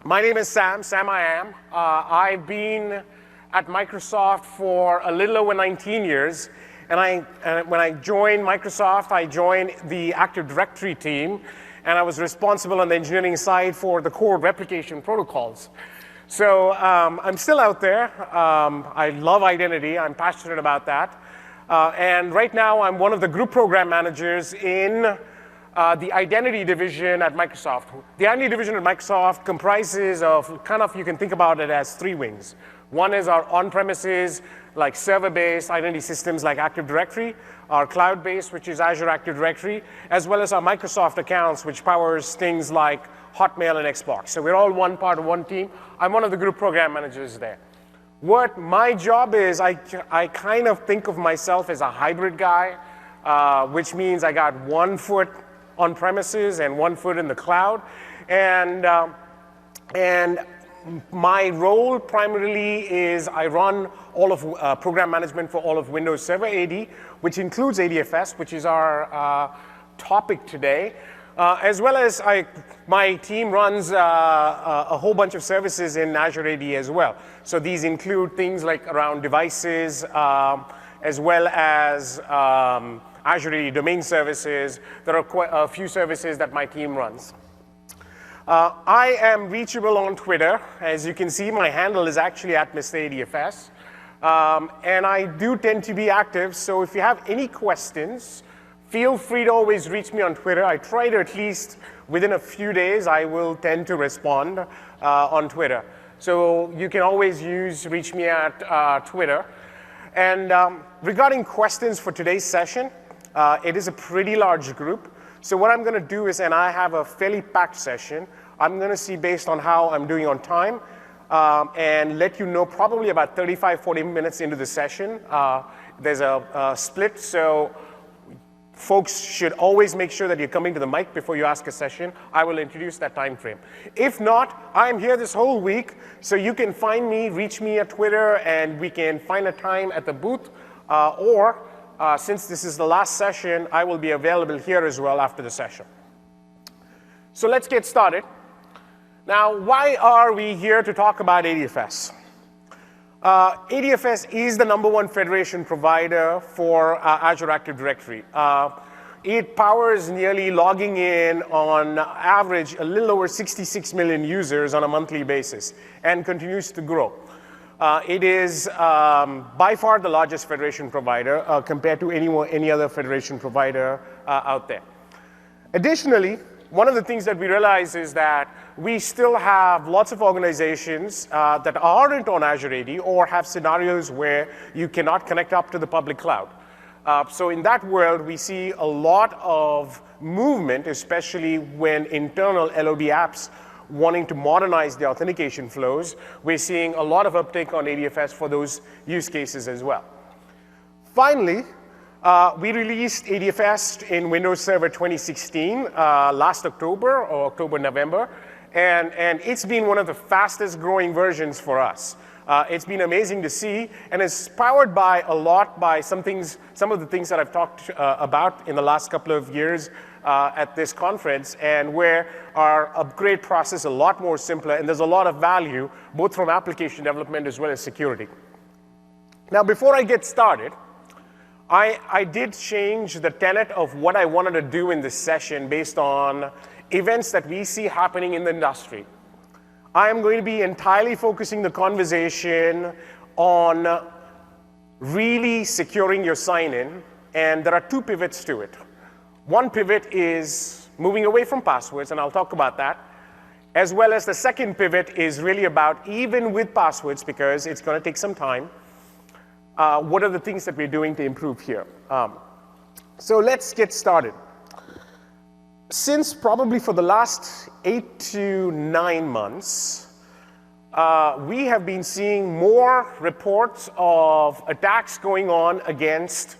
My name is Sam I am. I've been at Microsoft for a little over 19 years. And when I joined Microsoft, I joined the Active Directory team, and I was responsible on the engineering side for the core replication protocols. So I'm still out there. I love identity. I'm passionate about that. And right now, I'm one of the group program managers in the identity division at Microsoft. The identity division at Microsoft comprises of you can think about it as three wings. One is our on-premises, like server-based identity systems like Active Directory, our cloud-based, which is Azure Active Directory, as well as our Microsoft accounts, which powers things like Hotmail and Xbox. So we're all one part of one team. I'm one of the group program managers there. What my job is, I kind of think of myself as a hybrid guy, which means I got 1 foot on premises and 1 foot in the cloud. And my role primarily is I run all of program management for all of Windows Server AD, which includes ADFS, which is our topic today, as well as my team runs a whole bunch of services in Azure AD as well. So these include things like around devices, as well as Azure AD domain services. There are quite a few services that my team runs. I am reachable on Twitter. As you can see, my handle is actually at Mr. ADFS. And I do tend to be active, so if you have any questions, feel free to always reach me on Twitter. I try to at least, within a few days, I will tend to respond on Twitter. So you can always reach me at Twitter. And regarding questions for today's session, it is a pretty large group. So what I'm going to do is, and I have a fairly packed session, I'm going to see based on how I'm doing on time and let you know probably about 35, 40 minutes into the session. There's a split, so folks should always make sure that you're coming to the mic before you ask a session. I will introduce that time frame. If not, I'm here this whole week, so you can find me, reach me at Twitter, and we can find a time at the booth, or since this is the last session, I will be available here as well after the session. So let's get started. Now, why are we here to talk about ADFS? ADFS is the #1 federation provider for Azure Active Directory. It powers nearly logging in on average a little over 66 million users on a monthly basis and continues to grow. It is by far the largest federation provider compared to any other federation provider out there. Additionally, one of the things that we realize is that we still have lots of organizations that aren't on Azure AD or have scenarios where you cannot connect up to the public cloud. So in that world, we see a lot of movement, especially when internal LOD apps wanting to modernize the authentication flows. We're seeing a lot of uptake on ADFS for those use cases as well. Finally, we released ADFS in Windows Server 2016 last October or October, November, and it's been one of the fastest growing versions for us. It's been amazing to see, and it's powered by some of the things that I've talked about in the last couple of years at this conference, and where our upgrade process is a lot more simpler, and there's a lot of value, both from application development as well as security. Now, before I get started, I did change the tenet of what I wanted to do in this session based on events that we see happening in the industry. I am going to be entirely focusing the conversation on really securing your sign-in, and there are two pivots to it. One pivot is moving away from passwords, and I'll talk about that, as well as the second pivot is really about, even with passwords, because it's going to take some time, what are the things that we're doing to improve here? So let's get started. Since probably for the last 8 to 9 months, we have been seeing more reports of attacks going on against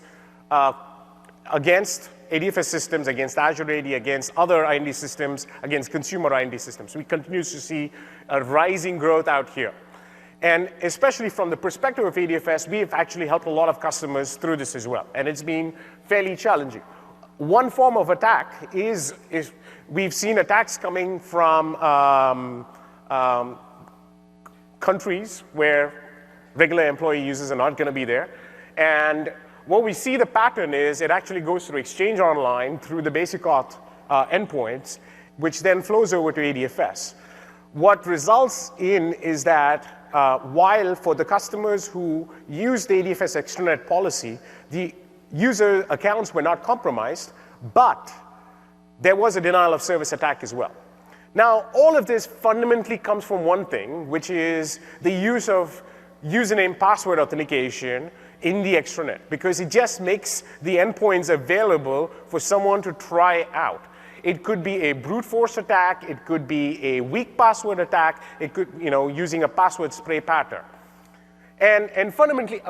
ADFS systems, against Azure AD, against other identity systems, against consumer identity systems. We continue to see a rising growth out here. And especially from the perspective of ADFS, we have actually helped a lot of customers through this as well. And it's been fairly challenging. One form of attack is we've seen attacks coming from countries where regular employee users are not going to be there. And what we see the pattern is it actually goes through Exchange Online through the basic auth endpoints, which then flows over to ADFS. What results in is that while for the customers who use the ADFS extranet policy, the user accounts were not compromised, but there was a denial of service attack as well. Now, all of this fundamentally comes from one thing, which is the use of username password authentication in the extranet, because it just makes the endpoints available for someone to try out. It could be a brute force attack, it could be a weak password attack, it could, using a password spray pattern. And fundamentally,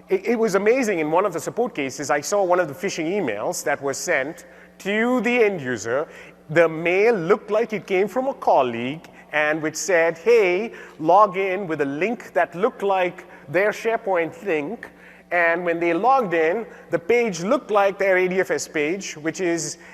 it was amazing. In one of the support cases, I saw one of the phishing emails that was sent to the end user. The mail looked like it came from a colleague and which said, hey, log in with a link that looked like their SharePoint link. And when they logged in, the page looked like their ADFS page,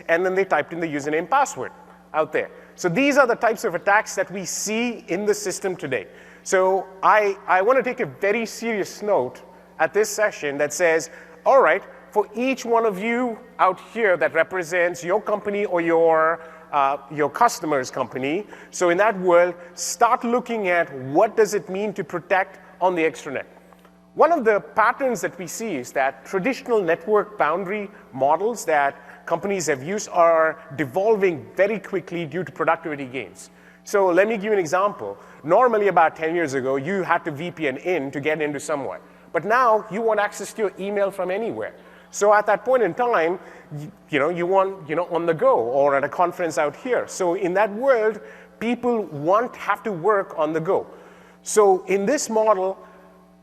and then they typed in the username password out there. So these are the types of attacks that we see in the system today. So I want to take a very serious note at this session that says, all right, for each one of you out here that represents your company or your customer's company, so in that world, start looking at what does it mean to protect on the extranet. One of the patterns that we see is that traditional network boundary models that companies have used are devolving very quickly due to productivity gains. So let me give you an example. Normally, about 10 years ago, you had to VPN in to get into somewhere. But now, you want access to your email from anywhere. So at that point in time, you want on the go or at a conference out here. So in that world, people have to work on the go. So in this model,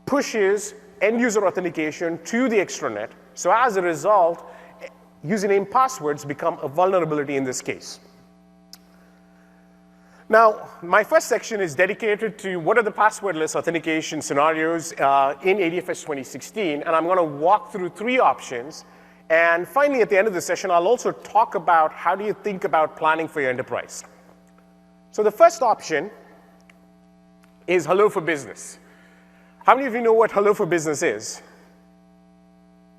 pushes end-user authentication to the extranet. So as a result, username passwords become a vulnerability in this case. Now, my first section is dedicated to what are the passwordless authentication scenarios in ADFS 2016, and I'm going to walk through 3 options. And finally, at the end of the session, I'll also talk about how do you think about planning for your enterprise. So the first option is Hello for Business. How many of you know what Hello for Business is?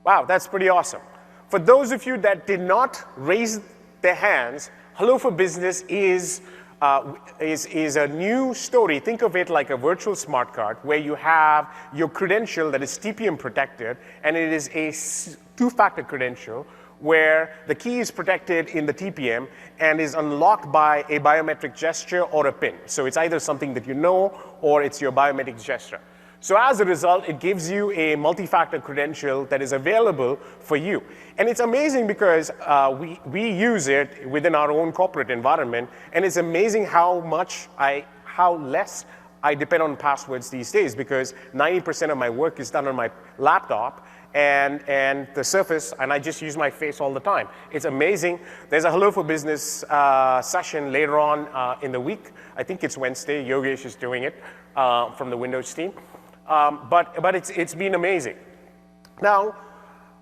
Wow, that's pretty awesome. For those of you that did not raise their hands, Hello for Business is a new story. Think of it like a virtual smart card where you have your credential that is TPM protected, and it is a 2-factor credential where the key is protected in the TPM and is unlocked by a biometric gesture or a PIN. So it's either something that you know or it's your biometric gesture. So as a result, it gives you a multi-factor credential that is available for you. And it's amazing because we use it within our own corporate environment, and it's amazing how less I depend on passwords these days, because 90% of my work is done on my laptop and the Surface, and I just use my face all the time. It's amazing. There's a Hello for Business session later on in the week. I think it's Wednesday. Yogesh is doing it from the Windows team. But it's been amazing. Now,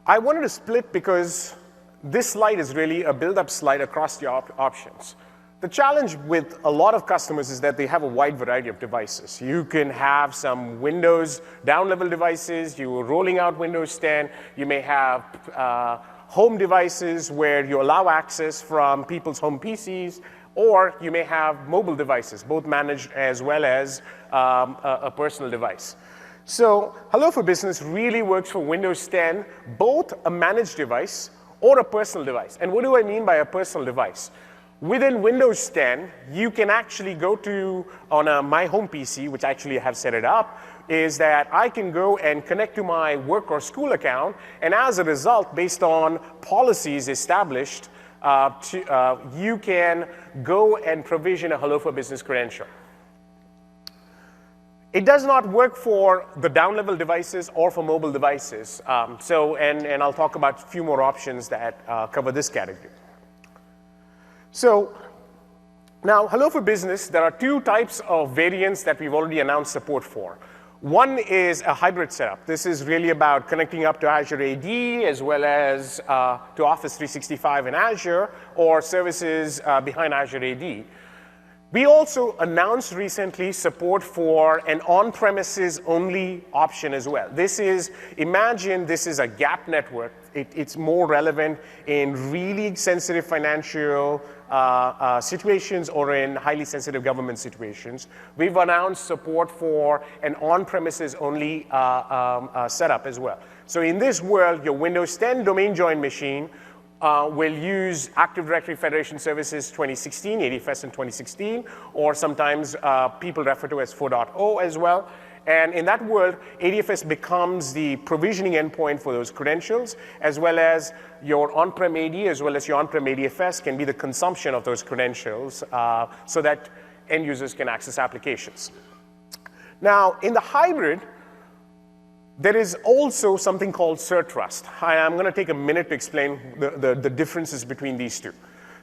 I wanted to split because this slide is really a build-up slide across the options. The challenge with a lot of customers is that they have a wide variety of devices. You can have some Windows down-level devices. You are rolling out Windows 10. You may have home devices where you allow access from people's home PCs. Or you may have mobile devices, both managed as well as a personal device. So Hello for Business really works for Windows 10, both a managed device or a personal device. And what do I mean by a personal device? Within Windows 10, you can actually go to, on my home PC, which actually I have set it up, is that I can go and connect to my work or school account, and as a result, based on policies established, you can go and provision a Hello for Business credential. It does not work for the down-level devices or for mobile devices. And I'll talk about a few more options that cover this category. So now, Hello for Business, there are 2 types of variants that we've already announced support for. One is a hybrid setup. This is really about connecting up to Azure AD as well as to Office 365 in Azure or services behind Azure AD. We also announced recently support for an on-premises only option as well. This is, imagine this is a gap network. It's more relevant in really sensitive financial situations or in highly sensitive government situations. We've announced support for an on-premises only setup as well. So in this world, your Windows 10 domain join machine will use Active Directory Federation Services 2016, ADFS in 2016, or sometimes people refer to as 4.0 as well. And in that world, ADFS becomes the provisioning endpoint for those credentials, as well as your on-prem AD, as well as your on-prem ADFS can be the consumption of those credentials so that end users can access applications. Now, in the hybrid, there is also something called CerTrust. I'm going to take a minute to explain the differences between these two.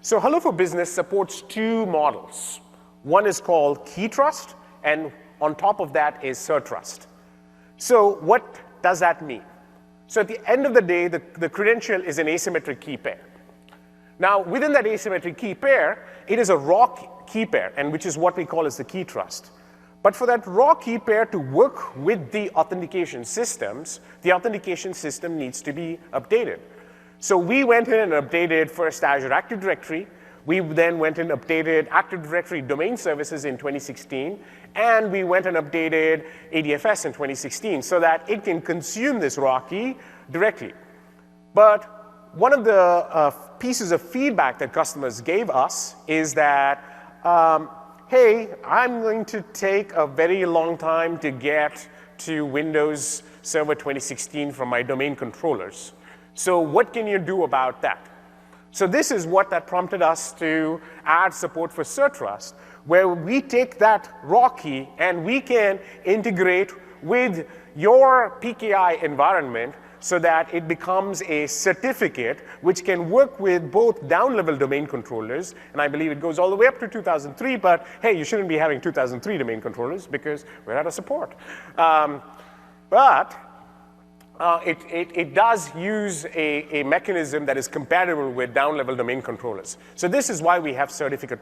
So Hello for Business supports two models. One is called Key Trust, and on top of that is CerTrust. So what does that mean? So at the end of the day, the credential is an asymmetric key pair. Now, within that asymmetric key pair, it is a raw key pair, and which is what we call as the Key Trust. But for that raw key pair to work with the authentication systems, the authentication system needs to be updated. So we went in and updated first Azure Active Directory. We then went and updated Active Directory domain services in 2016. And we went and updated ADFS in 2016 so that it can consume this raw key directly. But one of the pieces of feedback that customers gave us is that, hey, I'm going to take a very long time to get to Windows Server 2016 from my domain controllers. So what can you do about that? So this is what that prompted us to add support for CerTrust, where we take that raw key and we can integrate with your PKI environment so that it becomes a certificate which can work with both down-level domain controllers, and I believe it goes all the way up to 2003, but hey, you shouldn't be having 2003 domain controllers because we're out of support. It does use a mechanism that is compatible with down-level domain controllers. So this is why we have certificate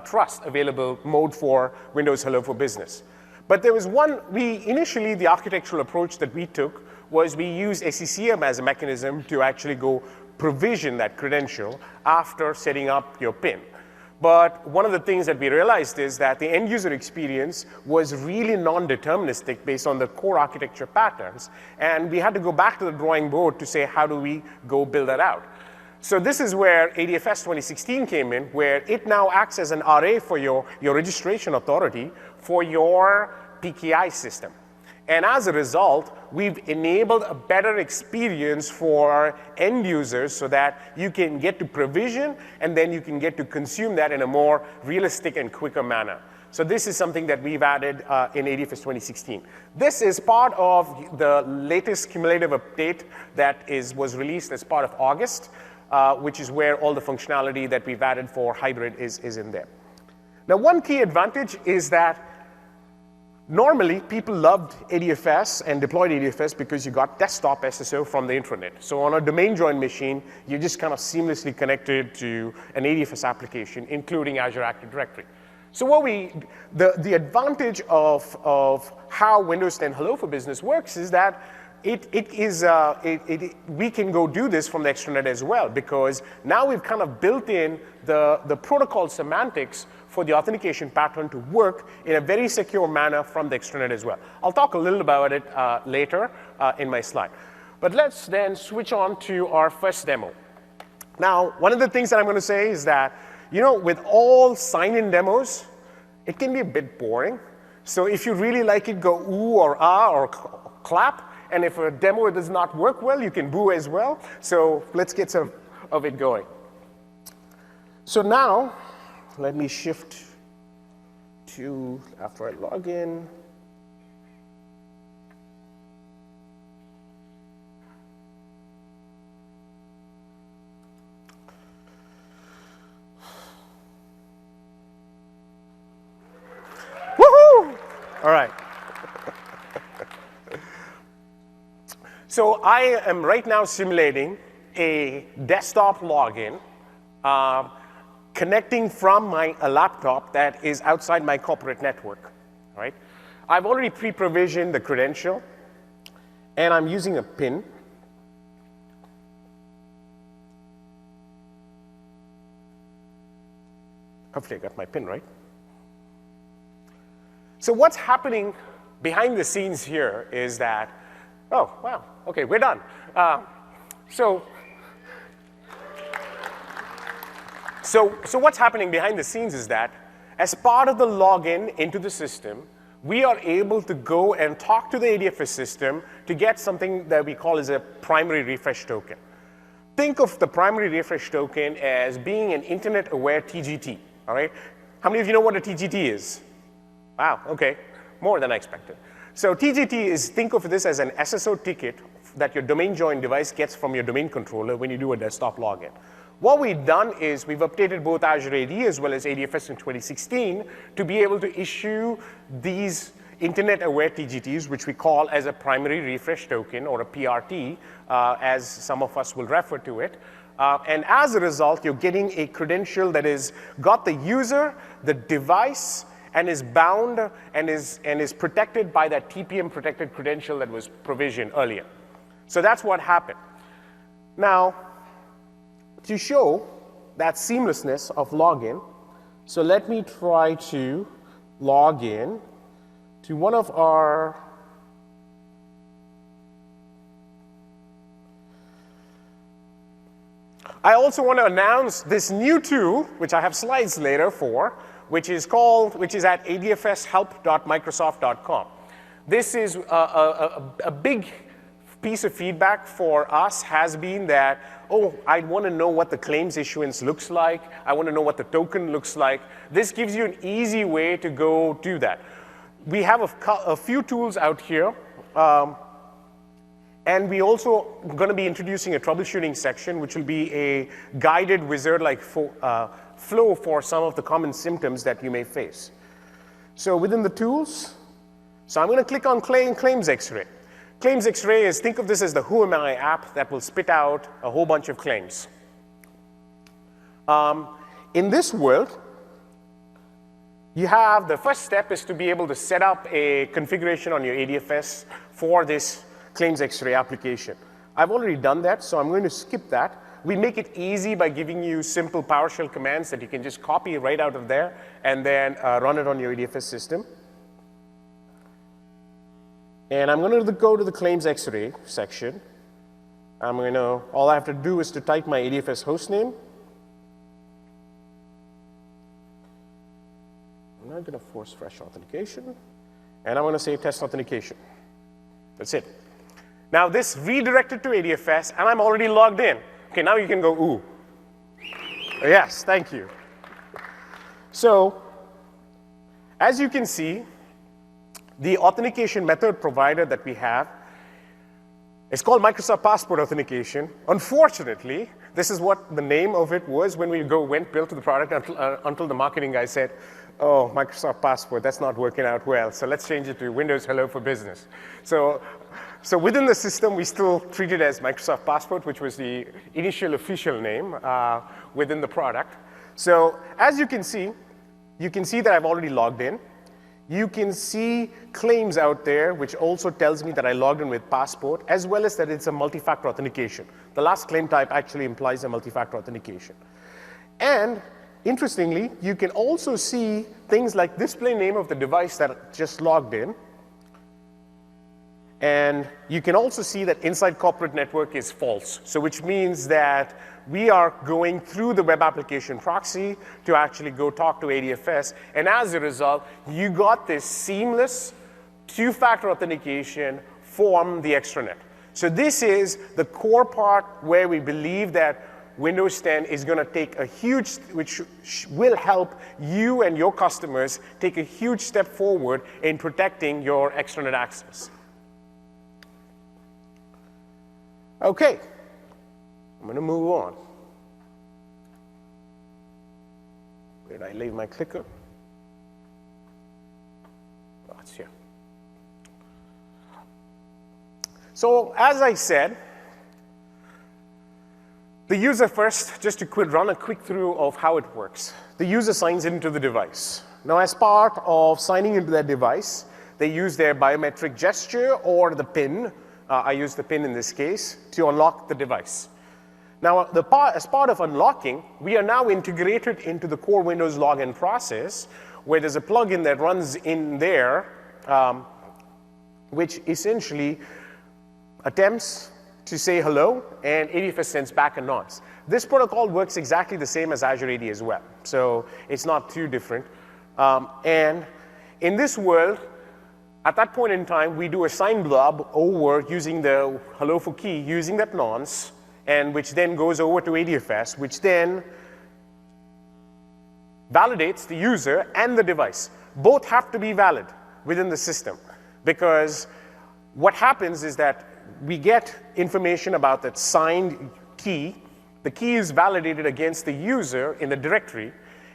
trust available mode for Windows Hello for Business. But there was one, initially the architectural approach that we took was we used SCCM as a mechanism to actually go provision that credential after setting up your PIN. But one of the things that we realized is that the end user experience was really non-deterministic based on the core architecture patterns. And we had to go back to the drawing board to say, how do we go build that out? So this is where ADFS 2016 came in, where it now acts as an RA for your registration authority for your PKI system. And as a result, we've enabled a better experience for end users so that you can get to provision and then you can get to consume that in a more realistic and quicker manner. So this is something that we've added in ADFS 2016. This is part of the latest cumulative update that was released as part of August, which is where all the functionality that we've added for hybrid is in there. Now, one key advantage is that normally, people loved ADFS and deployed ADFS because you got desktop SSO from the intranet. So on a domain join machine, you just kind of seamlessly connected to an ADFS application, including Azure Active Directory. So the advantage of how Windows 10 Hello for Business works is that we can go do this from the extranet as well, because now we've kind of built in the protocol semantics for the authentication pattern to work in a very secure manner from the extranet as well. I'll talk a little about it later in my slide. But let's then switch on to our first demo. Now, one of the things that I'm going to say is that, with all sign-in demos, it can be a bit boring. So if you really like it, go ooh or ah or clap. And if a demo does not work well, you can boo as well. So let's get some of it going. So now, let me shift to after I log in. Woohoo! All right. So I am right now simulating a desktop login. connecting from a laptop that is outside my corporate network, right? I've already pre-provisioned the credential, and I'm using a PIN. Hopefully I got my PIN right. So what's happening behind the scenes here is that, oh, wow, okay, we're done. So what's happening behind the scenes is that as part of the login into the system, we are able to go and talk to the ADFS system to get something that we call as a primary refresh token. Think of the primary refresh token as being an internet-aware TGT, all right? How many of you know what a TGT is? Wow, okay, more than I expected. So TGT is, think of this as an SSO ticket that your domain join device gets from your domain controller when you do a desktop login. What we've done is we've updated both Azure AD as well as ADFS in 2016 to be able to issue these internet-aware TGTs, which we call as a primary refresh token, or a PRT, as some of us will refer to it. And as a result, you're getting a credential that is got the user, the device, and is bound and is protected by that TPM protected credential that was provisioned earlier. So that's what happened. Now, to show that seamlessness of login, so let me try to log in to one of our I also want to announce this new tool, which I have slides later for, which is at adfshelp.microsoft.com. This is a big piece of feedback for us has been that, oh, I want to know what the claims issuance looks like. I want to know what the token looks like. This gives you an easy way to go do that. We have a few tools out here. And we also going to be introducing a troubleshooting section, which will be a guided wizard-like flow for some of the common symptoms that you may face. So within the tools, so I'm going to click on Claims X-ray. Claims X-ray is, think of this as the Who Am I app that will spit out a whole bunch of claims. In this world, you have the first step is to be able to set up a configuration on your ADFS for this Claims X-ray application. I've already done that, so I'm going to skip that. We make it easy by giving you simple PowerShell commands that you can just copy right out of there and then run it on your ADFS system. And I'm going to go to the Claims X-ray section. All I have to do is to type my ADFS hostname. I'm not going to force fresh authentication. And I'm going to say test authentication. That's it. Now this redirected to ADFS, and I'm already logged in. Okay, now you can go, ooh. Yes, thank you. So, as you can see, the authentication method provider that we have is called Microsoft Passport Authentication. Unfortunately, this is what the name of it was when we went built the product until the marketing guy said, oh, Microsoft Passport, that's not working out well, so let's change it to Windows Hello for Business. So within the system, we still treat it as Microsoft Passport, which was the initial official name within the product. So as you can see that I've already logged in. You can see claims out there, which also tells me that I logged in with Passport, as well as that it's a multi-factor authentication. The last claim type actually implies a multi-factor authentication. And interestingly, you can also see things like display name of the device that just logged in. And you can also see that inside corporate network is false, so which means that we are going through the web application proxy to actually go talk to ADFS, and as a result, you got this seamless two-factor authentication from the extranet. So this is the core part where we believe that Windows 10 is going to take a huge, which will help you and your customers take a huge step forward in protecting your extranet access. Okay, I'm going to move on. Where did I leave my clicker? Oh, it's here. So, as I said, The user first, just to run a quick through of how it works. The user signs into the device. Now, as part of signing into that device, they use their biometric gesture or the PIN, I use the PIN in this case, to unlock the device. Now, as part of unlocking, we are now integrated into the core Windows login process, where there's a plugin that runs in there, which essentially attempts to say hello, and ADFS sends back a nonce. This protocol works exactly the same as Azure AD as well, so it's not too different. And in this world, at that point in time, we do a sign blob over using the hello for key, using that nonce, and which then goes over to ADFS, which then validates the user and the device. Both have to be valid within the system, because what happens is that we get information about that signed key. The key is validated against the user in the directory,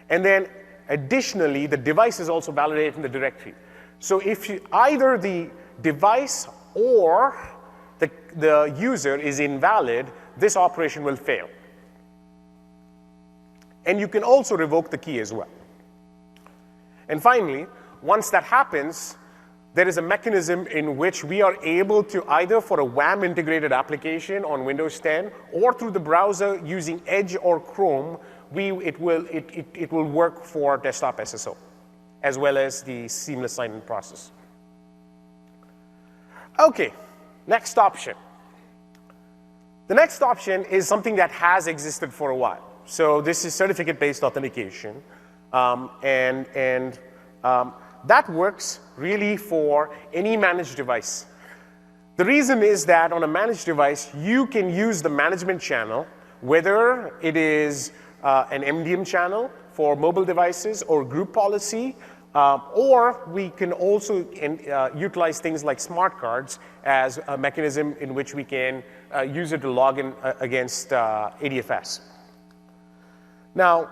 and then additionally, the device is also validated in the directory. So if either the device or the user is invalid, this operation will fail. And you can also revoke the key as well. And finally, once that happens, there is a mechanism in which we are able to either for a WAM integrated application on Windows 10 or through the browser using Edge or Chrome, it will work for desktop SSO, as well as the seamless sign-in process. Okay, next option. The next option is something that has existed for a while. So this is certificate-based authentication, that works really for any managed device. The reason is that on a managed device, you can use the management channel, whether it is an MDM channel for mobile devices or group policy, or we can also utilize things like smart cards as a mechanism in which we can use it to log in against ADFS. Now,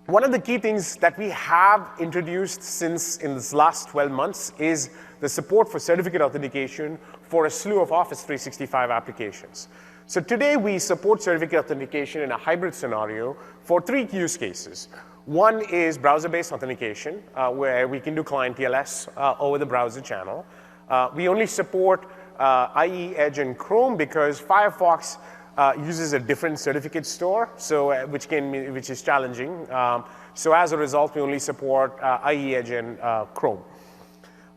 one of the key things that we have introduced since in this last 12 months is the support for certificate authentication for a slew of Office 365 applications. So today we support certificate authentication in a hybrid scenario for 3 use cases. One is browser-based authentication, where we can do client TLS over the browser channel. We only support IE, Edge, and Chrome because Firefox uses a different certificate store, so which is challenging. So as a result, we only support IE, Edge, and Chrome.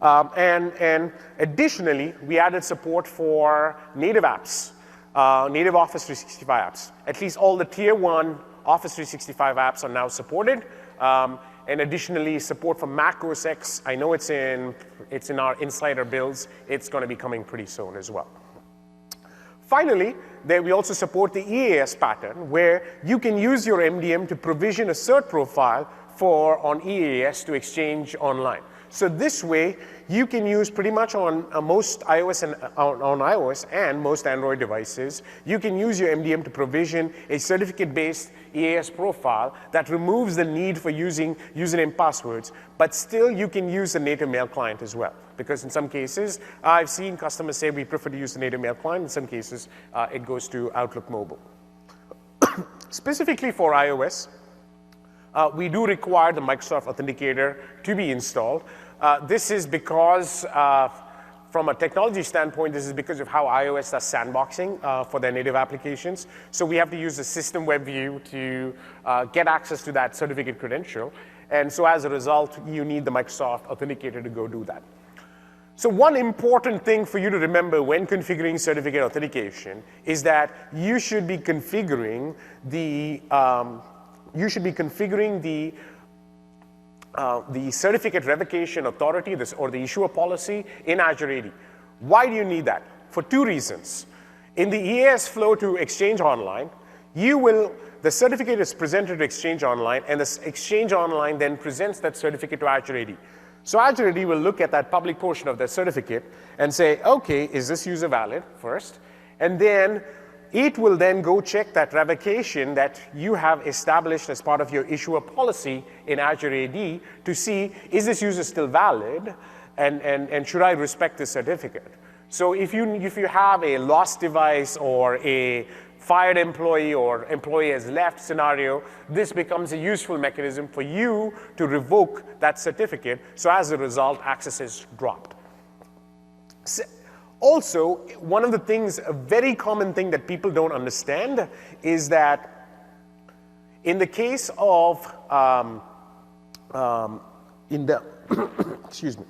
And additionally, we added support for native apps, native Office 365 apps. At least all the tier 1 Office 365 apps are now supported. And additionally, support for Mac OS X. I know it's in our insider builds. It's going to be coming pretty soon as well. Finally, we also support the EAS pattern, where you can use your MDM to provision a cert profile on EAS to exchange online. So this way, you can use pretty much on most iOS and most Android devices, you can use your MDM to provision a certificate-based EAS profile that removes the need for using username passwords, but still you can use the native mail client as well. Because in some cases, I've seen customers say we prefer to use the native mail client. In some cases, it goes to Outlook Mobile. Specifically for iOS, we do require the Microsoft Authenticator to be installed. This is because, from a technology standpoint, this is because of how iOS does sandboxing for their native applications. So we have to use the system web view to get access to that certificate credential. And so as a result, you need the Microsoft Authenticator to go do that. So one important thing for you to remember when configuring certificate authentication is that you should be configuring the certificate revocation authority or the issuer policy in Azure AD. Why do you need that? For 2 reasons. In the EAS flow to Exchange Online, the certificate is presented to Exchange Online, and the Exchange Online then presents that certificate to Azure AD. So Azure AD will look at that public portion of the certificate and say, okay, is this user valid first? And then it will then go check that revocation that you have established as part of your issuer policy in Azure AD to see, is this user still valid, and should I respect this certificate? So if you have a lost device or a fired employee or employee has left scenario, this becomes a useful mechanism for you to revoke that certificate. So as a result, access is dropped. Also, one of the things, a very common thing that people don't understand is that in the case of, excuse me,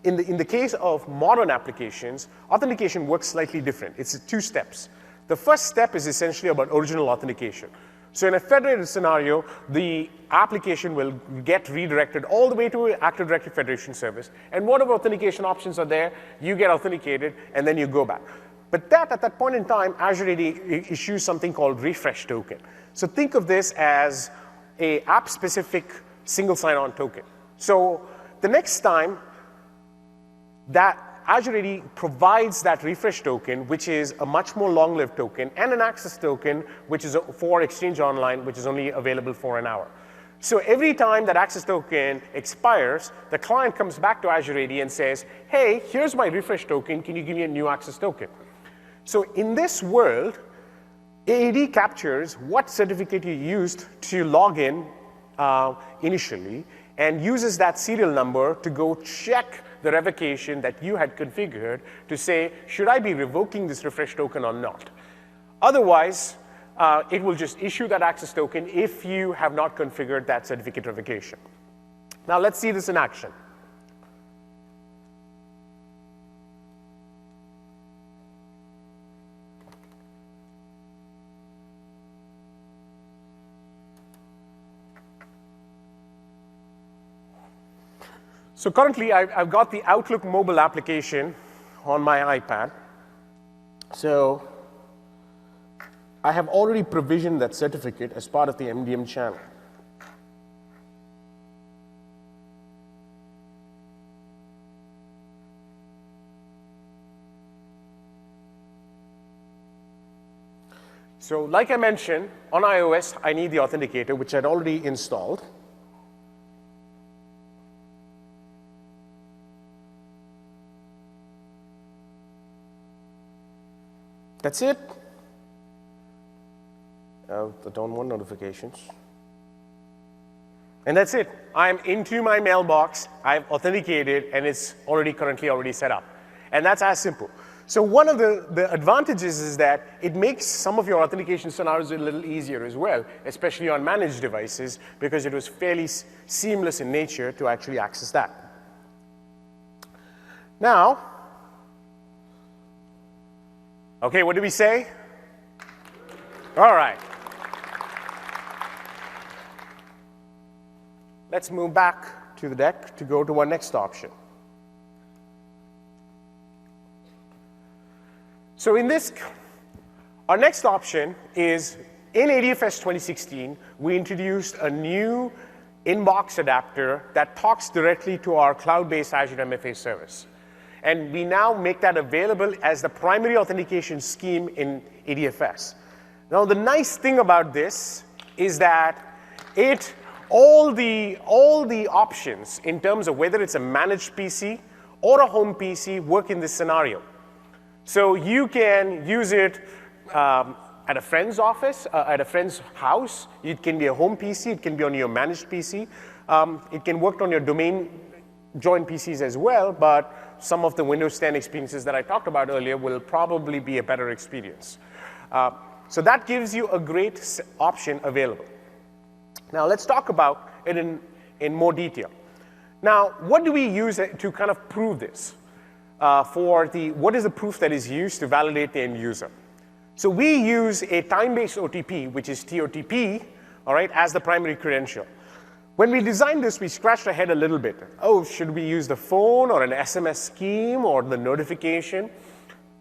in the case of modern applications, authentication works slightly different. It's 2 steps. The first step is essentially about original authentication. So in a federated scenario, the application will get redirected all the way to Active Directory Federation service, and whatever authentication options are there, you get authenticated, and then you go back. But at that point in time, Azure AD issues something called refresh token. So think of this as a app-specific single sign-on token. So the next time that Azure AD provides that refresh token, which is a much more long-lived token, and an access token, which is for Exchange Online, which is only available for an hour. So every time that access token expires, the client comes back to Azure AD and says, hey, here's my refresh token. Can you give me a new access token? So in this world, AD captures what certificate you used to log in initially and uses that serial number to go check the revocation that you had configured to say, should I be revoking this refresh token or not? Otherwise, it will just issue that access token if you have not configured that certificate revocation. Now let's see this in action. So currently, I've got the Outlook mobile application on my iPad. So I have already provisioned that certificate as part of the MDM channel. So like I mentioned, on iOS, I need the authenticator, which I'd already installed. That's it. I don't want notifications. And that's it. I'm into my mailbox. I've authenticated, and it's currently already set up. And that's as simple. So one of the advantages is that it makes some of your authentication scenarios a little easier as well, especially on managed devices, because it was fairly seamless in nature to actually access that. Now, okay, what did we say? All right. Let's move back to the deck to go to our next option. So in this, our next option is, in ADFS 2016, we introduced a new inbox adapter that talks directly to our cloud-based Azure MFA service. And we now make that available as the primary authentication scheme in ADFS. Now, the nice thing about this is that all the options in terms of whether it's a managed PC or a home PC work in this scenario. So you can use it at a friend's office, at a friend's house. It can be a home PC. It can be on your managed PC. It can work on your domain joint PCs as well, but some of the Windows 10 experiences that I talked about earlier will probably be a better experience. So that gives you a great option available. Now let's talk about it in more detail. Now, what do we use to kind of prove this? What is the proof that is used to validate the end user? So we use a time-based OTP, which is TOTP, all right, as the primary credential. When we designed this, we scratched our head a little bit. Oh, should we use the phone or an SMS scheme or the notification?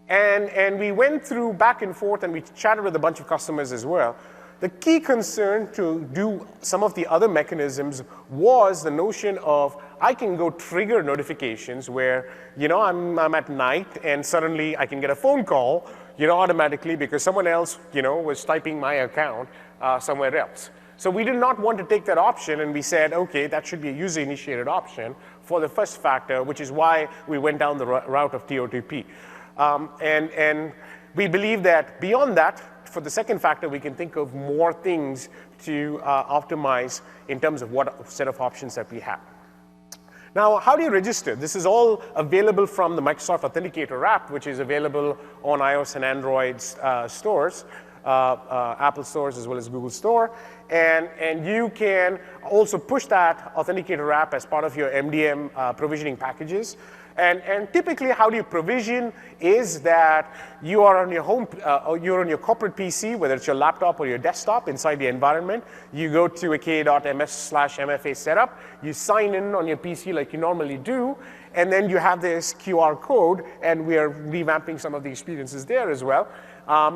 And we went through back and forth, and we chatted with a bunch of customers as well. The key concern to do some of the other mechanisms was the notion of I can go trigger notifications where, I'm at night and suddenly I can get a phone call, automatically because someone else, was typing my account somewhere else. So we did not want to take that option, and we said, okay, that should be a user-initiated option for the first factor, which is why we went down the route of TOTP. we believe that beyond that, for the second factor, we can think of more things to optimize in terms of what set of options that we have. Now, how do you register? This is all available from the Microsoft Authenticator app, which is available on iOS and Android stores, Apple stores as well as Google Store. And you can also push that Authenticator app as part of your MDM provisioning packages. And typically, how do you provision is that you are on your home, you're on your corporate PC, whether it's your laptop or your desktop inside the environment. You go to aka.ms/mfa setup. You sign in on your PC like you normally do, and then you have this QR code, and we are revamping some of the experiences there as well,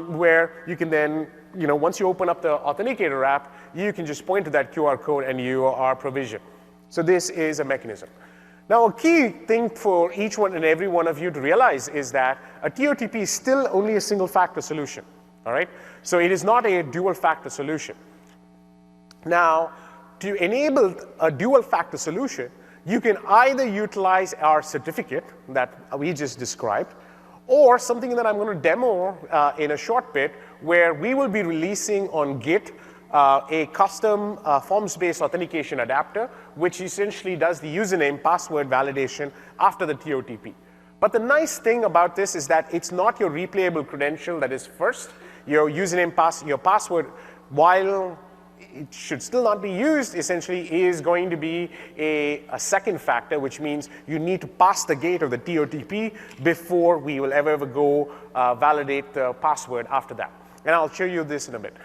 where you can then, once you open up the Authenticator app, you can just point to that QR code and you are provisioned. So this is a mechanism. Now, a key thing for each one and every one of you to realize is that a TOTP is still only a single-factor solution, all right? So it is not a dual-factor solution. Now, to enable a dual-factor solution, you can either utilize our certificate that we just described, or something that I'm going to demo in a short bit, where we will be releasing on Git a custom forms-based authentication adapter, which essentially does the username password validation after the TOTP. But the nice thing about this is that it's not your replayable credential that is first. Your username, your password, while it should still not be used, essentially is going to be a second factor, which means you need to pass the gate of the TOTP before we will ever go validate the password after that. And I'll show you this in a bit.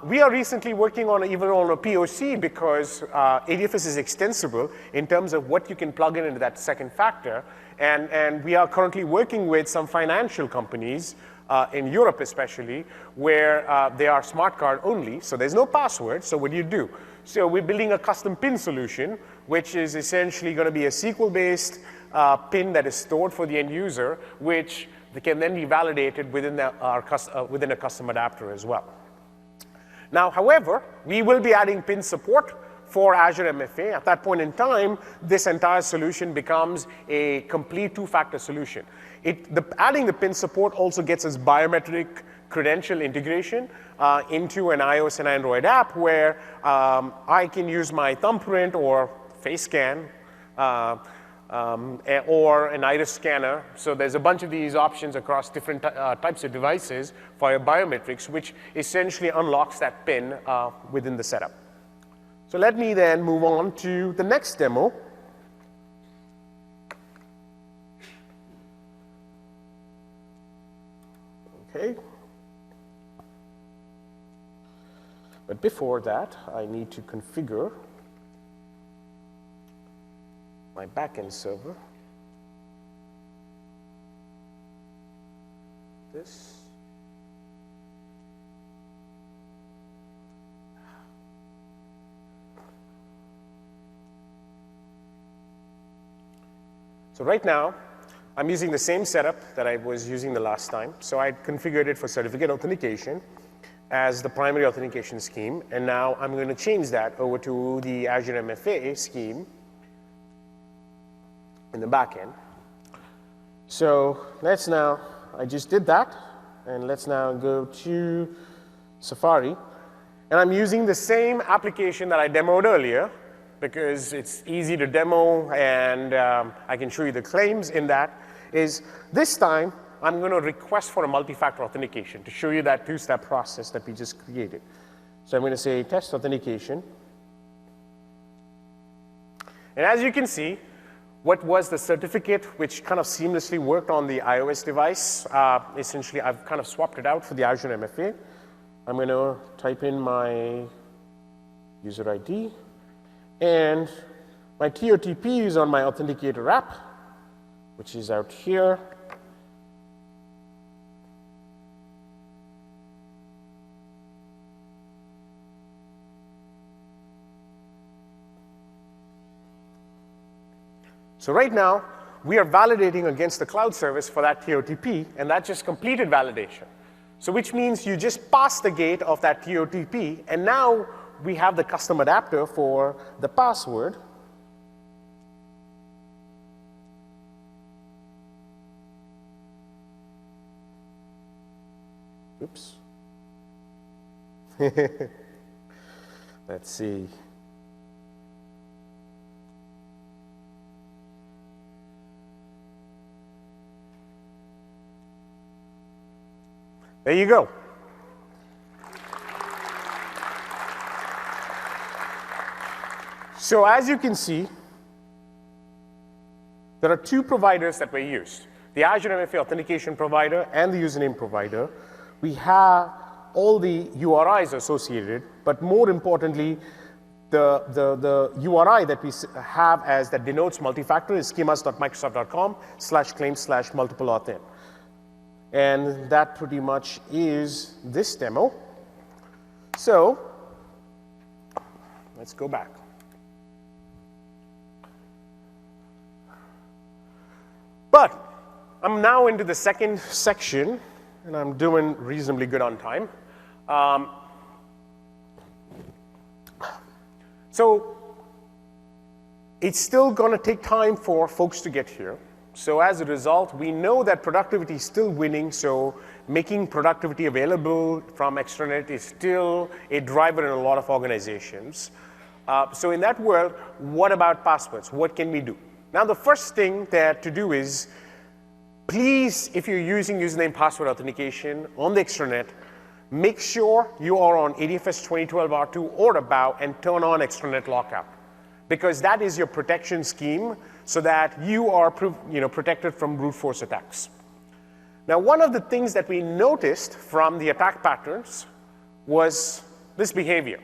We are recently working on even on a POC because ADFS is extensible in terms of what you can plug into that second factor. And we are currently working with some financial companies in Europe especially, where they are smart card only, so there's no password. So what do you do? So we're building a custom PIN solution, which is essentially going to be a SQL-based PIN that is stored for the end user, which can then be validated within a custom adapter as well. Now, however, we will be adding PIN support for Azure MFA. At that point in time, this entire solution becomes a complete two-factor solution. Adding the PIN support also gets us biometric credential integration into an iOS and Android app, where I can use my thumbprint or face scan or an iris scanner. So there's a bunch of these options across different types of devices for your biometrics, which essentially unlocks that PIN within the setup. So let me then move on to the next demo. Okay. But before that, I need to configure my backend server. This. So right now, I'm using the same setup that I was using the last time. So I configured it for certificate authentication as the primary authentication scheme. And now I'm going to change that over to the Azure MFA scheme in the back end. So let's now, I just did that. And let's now go to Safari. And I'm using the same application that I demoed earlier, because it's easy to demo, and I can show you the claims in that. Is this time, I'm going to request for a multi-factor authentication to show you that two-step process that we just created. So I'm going to say test authentication. And as you can see, what was the certificate, which kind of seamlessly worked on the iOS device, essentially I've kind of swapped it out for the Azure MFA. I'm going to type in my user ID. And my TOTP is on my Authenticator app, which is out here. So right now, we are validating against the cloud service for that TOTP, and that just completed validation. So which means you just passed the gate of that TOTP, and now we have the custom adapter for the password. Oops. Let's see. There you go. So as you can see, there are two providers that were used. The Azure MFA authentication provider and the username provider. We have all the URIs associated, but more importantly, the URI that we have as that denotes multi-factor is schemas.microsoft.com/claim/multiple-authn. And that pretty much is this demo. So let's go back. But I'm now into the second section, and I'm doing reasonably good on time. So it's still going to take time for folks to get here. So as a result, we know that productivity is still winning, so making productivity available from extranet is still a driver in a lot of organizations. So in that world, what about passwords? What can we do? Now, the first thing that to do is, please, if you're using username password authentication on the extranet, make sure you are on ADFS 2012 R2 or above and turn on extranet lockout, because that is your protection scheme so that you are protected from brute force attacks. Now, one of the things that we noticed from the attack patterns was this behavior,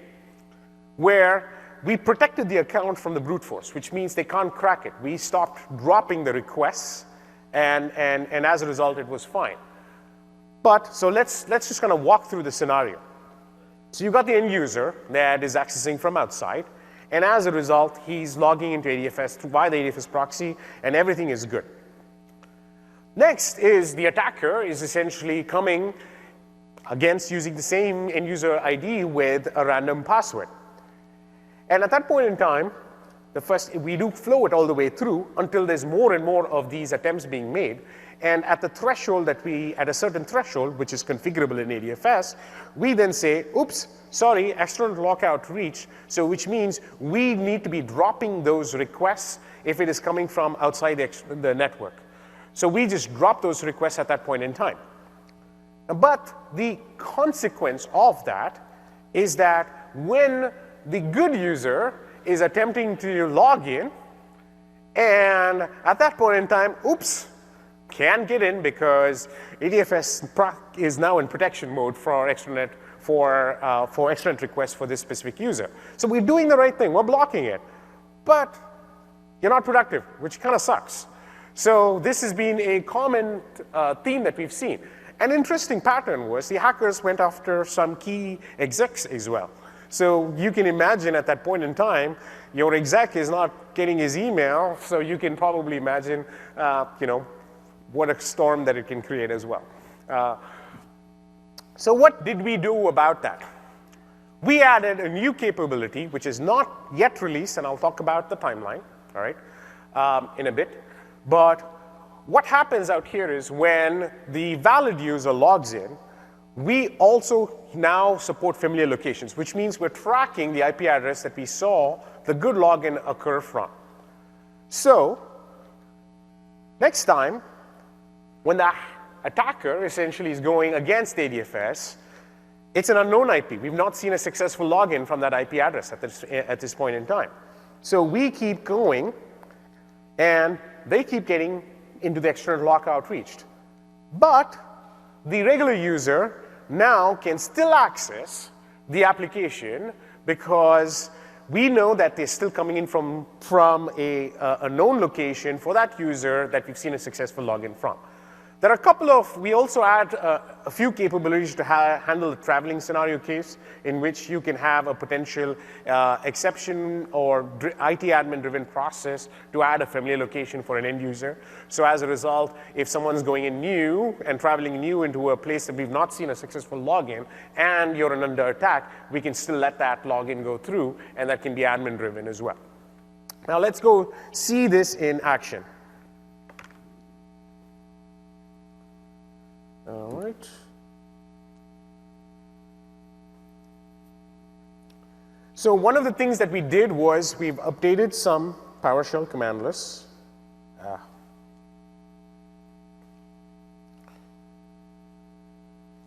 where we protected the account from the brute force, which means they can't crack it. We stopped dropping the requests, and as a result, it was fine. But so let's just kind of walk through the scenario. So you've got the end user that is accessing from outside, and as a result, he's logging into ADFS via the ADFS proxy, and everything is good. Next is the attacker is essentially coming against using the same end user ID with a random password. And at that point in time, we do flow it all the way through until there's more and more of these attempts being made. And at the threshold at a certain threshold, which is configurable in ADFS, we then say, oops, sorry, external lockout reached, so which means we need to be dropping those requests if it is coming from outside the network. So we just drop those requests at that point in time. But the consequence of that is that when the good user is attempting to log in, and at that point in time, oops, can't get in because ADFS is now in protection mode for extranet requests for this specific user. So we're doing the right thing, we're blocking it, but you're not productive, which kind of sucks. So this has been a common theme that we've seen. An interesting pattern was the hackers went after some key execs as well. So you can imagine at that point in time, your exec is not getting his email, so you can probably imagine, what a storm that it can create as well. So what did we do about that? We added a new capability, which is not yet released, and I'll talk about the timeline, all right, in a bit. But what happens out here is when the valid user logs in, we also now support familiar locations, which means we're tracking the IP address that we saw the good login occur from. So next time, when the attacker essentially is going against ADFS, it's an unknown IP. We've not seen a successful login from that IP address at this point in time. So we keep going, and they keep getting into the external lockout reached. But the regular user now can still access the application because we know that they're still coming in from a known location for that user that we've seen a successful login from. There are a couple of, we also add a few capabilities to handle the traveling scenario case in which you can have a potential exception or IT admin driven process to add a familiar location for an end user. So as a result, if someone's going in new and traveling new into a place that we've not seen a successful login and you're under attack, we can still let that login go through, and that can be admin driven as well. Now let's go see this in action. All right. So one of the things that we did was we've updated some PowerShell command lists.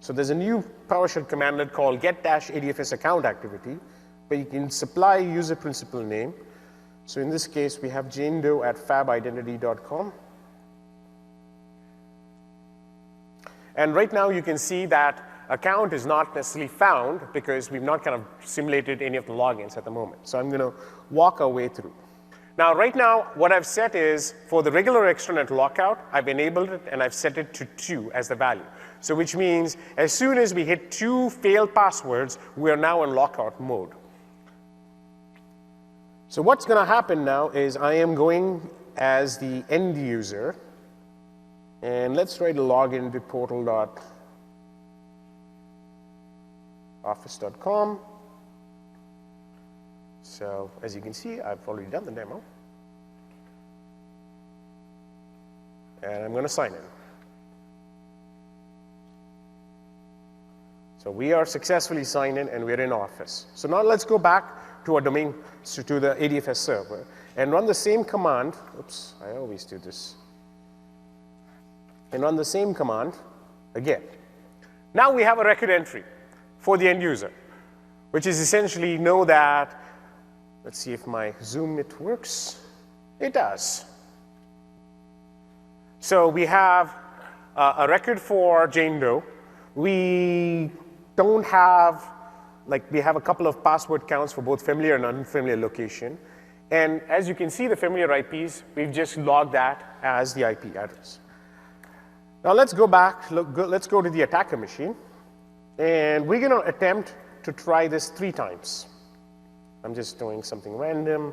So there's a new PowerShell commandlet called get-ADFS account activity, where you can supply user principal name. So in this case, we have janedoe@fabidentity.com. And right now, you can see that account is not necessarily found because we've not kind of simulated any of the logins at the moment. So I'm going to walk our way through. Now, right now, what I've set is for the regular extranet lockout, I've enabled it and I've set it to 2 as the value. So which means as soon as we hit 2 failed passwords, we are now in lockout mode. So what's going to happen now is I am going as the end user. And let's try to log into portal.office.com. So as you can see, I've already done the demo. And I'm going to sign in. So we are successfully signed in, and we're in Office. So now let's go back to our domain, to the ADFS server, and run the same command. Oops, I always do this. And run the same command again. Now we have a record entry for the end user, which is essentially know that, let's see if my Zoom it works. It does. So we have a record for Jane Doe. We don't have, we have a couple of password counts for both familiar and unfamiliar location. And as you can see, the familiar IPs, we've just logged that as the IP address. Now let's go back, let's go to the attacker machine. And we're going to attempt to try this 3 times. I'm just doing something random.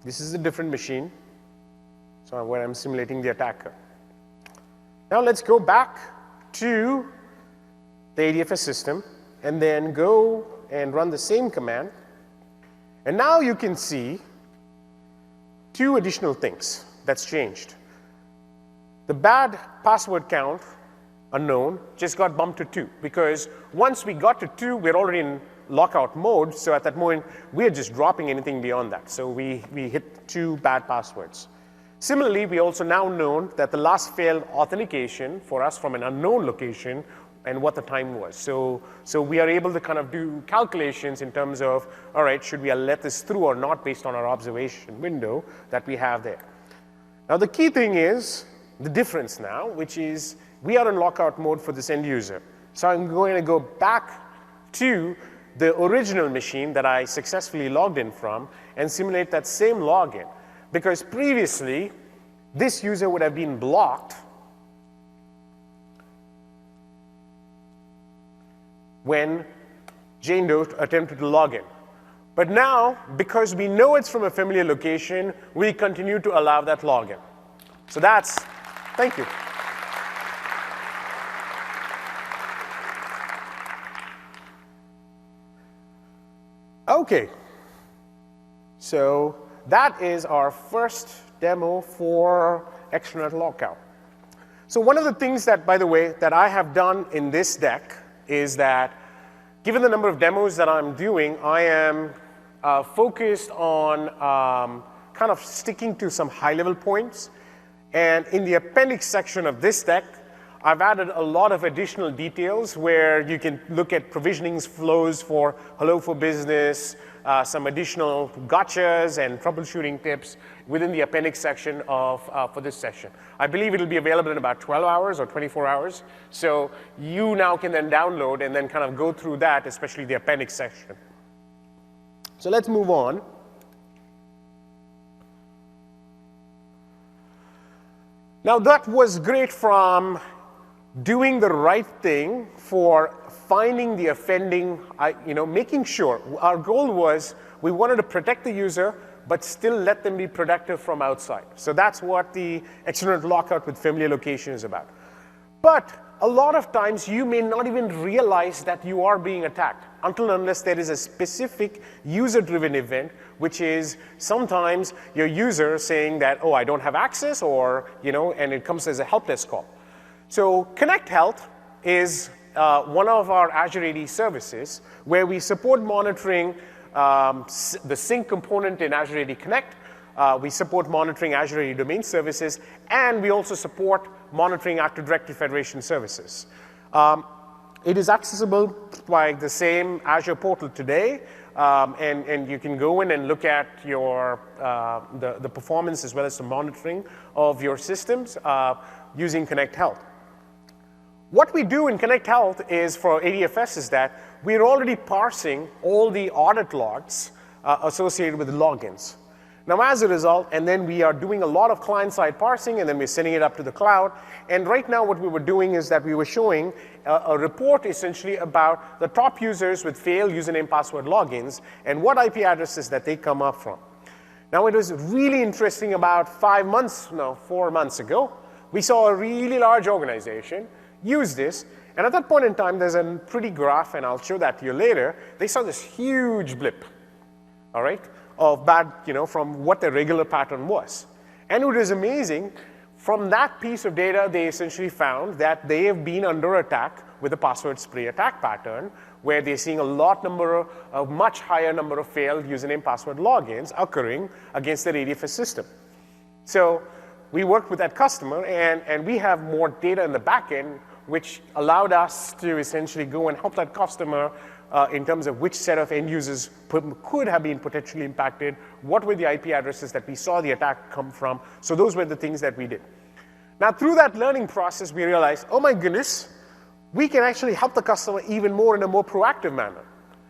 This is a different machine, so where I'm simulating the attacker. Now let's go back to the ADFS system and then go and run the same command. And now you can see 2 additional things that's changed. The bad password count, unknown, just got bumped to 2 because once we got to 2, we're already in lockout mode. So at that moment, we're just dropping anything beyond that. So we hit 2 bad passwords. Similarly, we also now know that the last failed authentication for us from an unknown location and what the time was. So we are able to kind of do calculations in terms of, all right, should we let this through or not based on our observation window that we have there. Now, the key thing is the difference now, which is we are in lockout mode for this end user. So I'm going to go back to the original machine that I successfully logged in from and simulate that same login. Because previously, this user would have been blocked when Jane Doe attempted to log in. But now, because we know it's from a familiar location, we continue to allow that login. So that's, thank you. Okay, so that is our first demo for extranet lockout. So one of the things that, by the way, that I have done in this deck is that given the number of demos that I'm doing, I am focused on kind of sticking to some high-level points. And in the appendix section of this deck, I've added a lot of additional details where you can look at provisioning flows for Hello for Business, some additional gotchas and troubleshooting tips within the appendix section of for this session. I believe it'll be available in about 12 hours or 24 hours. So you now can then download and then kind of go through that, especially the appendix section. So let's move on. Now that was great from doing the right thing for finding the offending, making sure. Our goal was we wanted to protect the user, but still let them be productive from outside. So that's what the extranet lockout with familiar location is about. But a lot of times you may not even realize that you are being attacked until unless there is a specific user-driven event, which is sometimes your user saying that, oh, I don't have access, or, and it comes as a help desk call. So Connect Health is one of our Azure AD services where we support monitoring the sync component in Azure AD Connect. We support monitoring Azure AD domain services, and we also support monitoring Active Directory Federation services. It is accessible by the same Azure portal today, and you can go in and look at your, the performance as well as the monitoring of your systems using Connect Health. What we do in Connect Health is for ADFS is that we're already parsing all the audit logs associated with the logins. Now, as a result, and then we are doing a lot of client-side parsing, and then we're sending it up to the cloud. And right now, what we were doing is that we were showing a report essentially about the top users with failed username password logins and what IP addresses that they come up from. Now, it was really interesting about 4 months ago, we saw a really large organization use this. And at that point in time, there's a pretty graph, and I'll show that to you later. They saw this huge blip, all right, of bad, from what the regular pattern was. And it was amazing. From that piece of data, they essentially found that they have been under attack with a password spray attack pattern, where they're seeing a much higher number of failed username password logins occurring against their ADFS system. So we worked with that customer, and we have more data in the back end, which allowed us to essentially go and help that customer in terms of which set of end users could have been potentially impacted, what were the IP addresses that we saw the attack come from. So those were the things that we did. Now, through that learning process, we realized, oh my goodness, we can actually help the customer even more in a more proactive manner.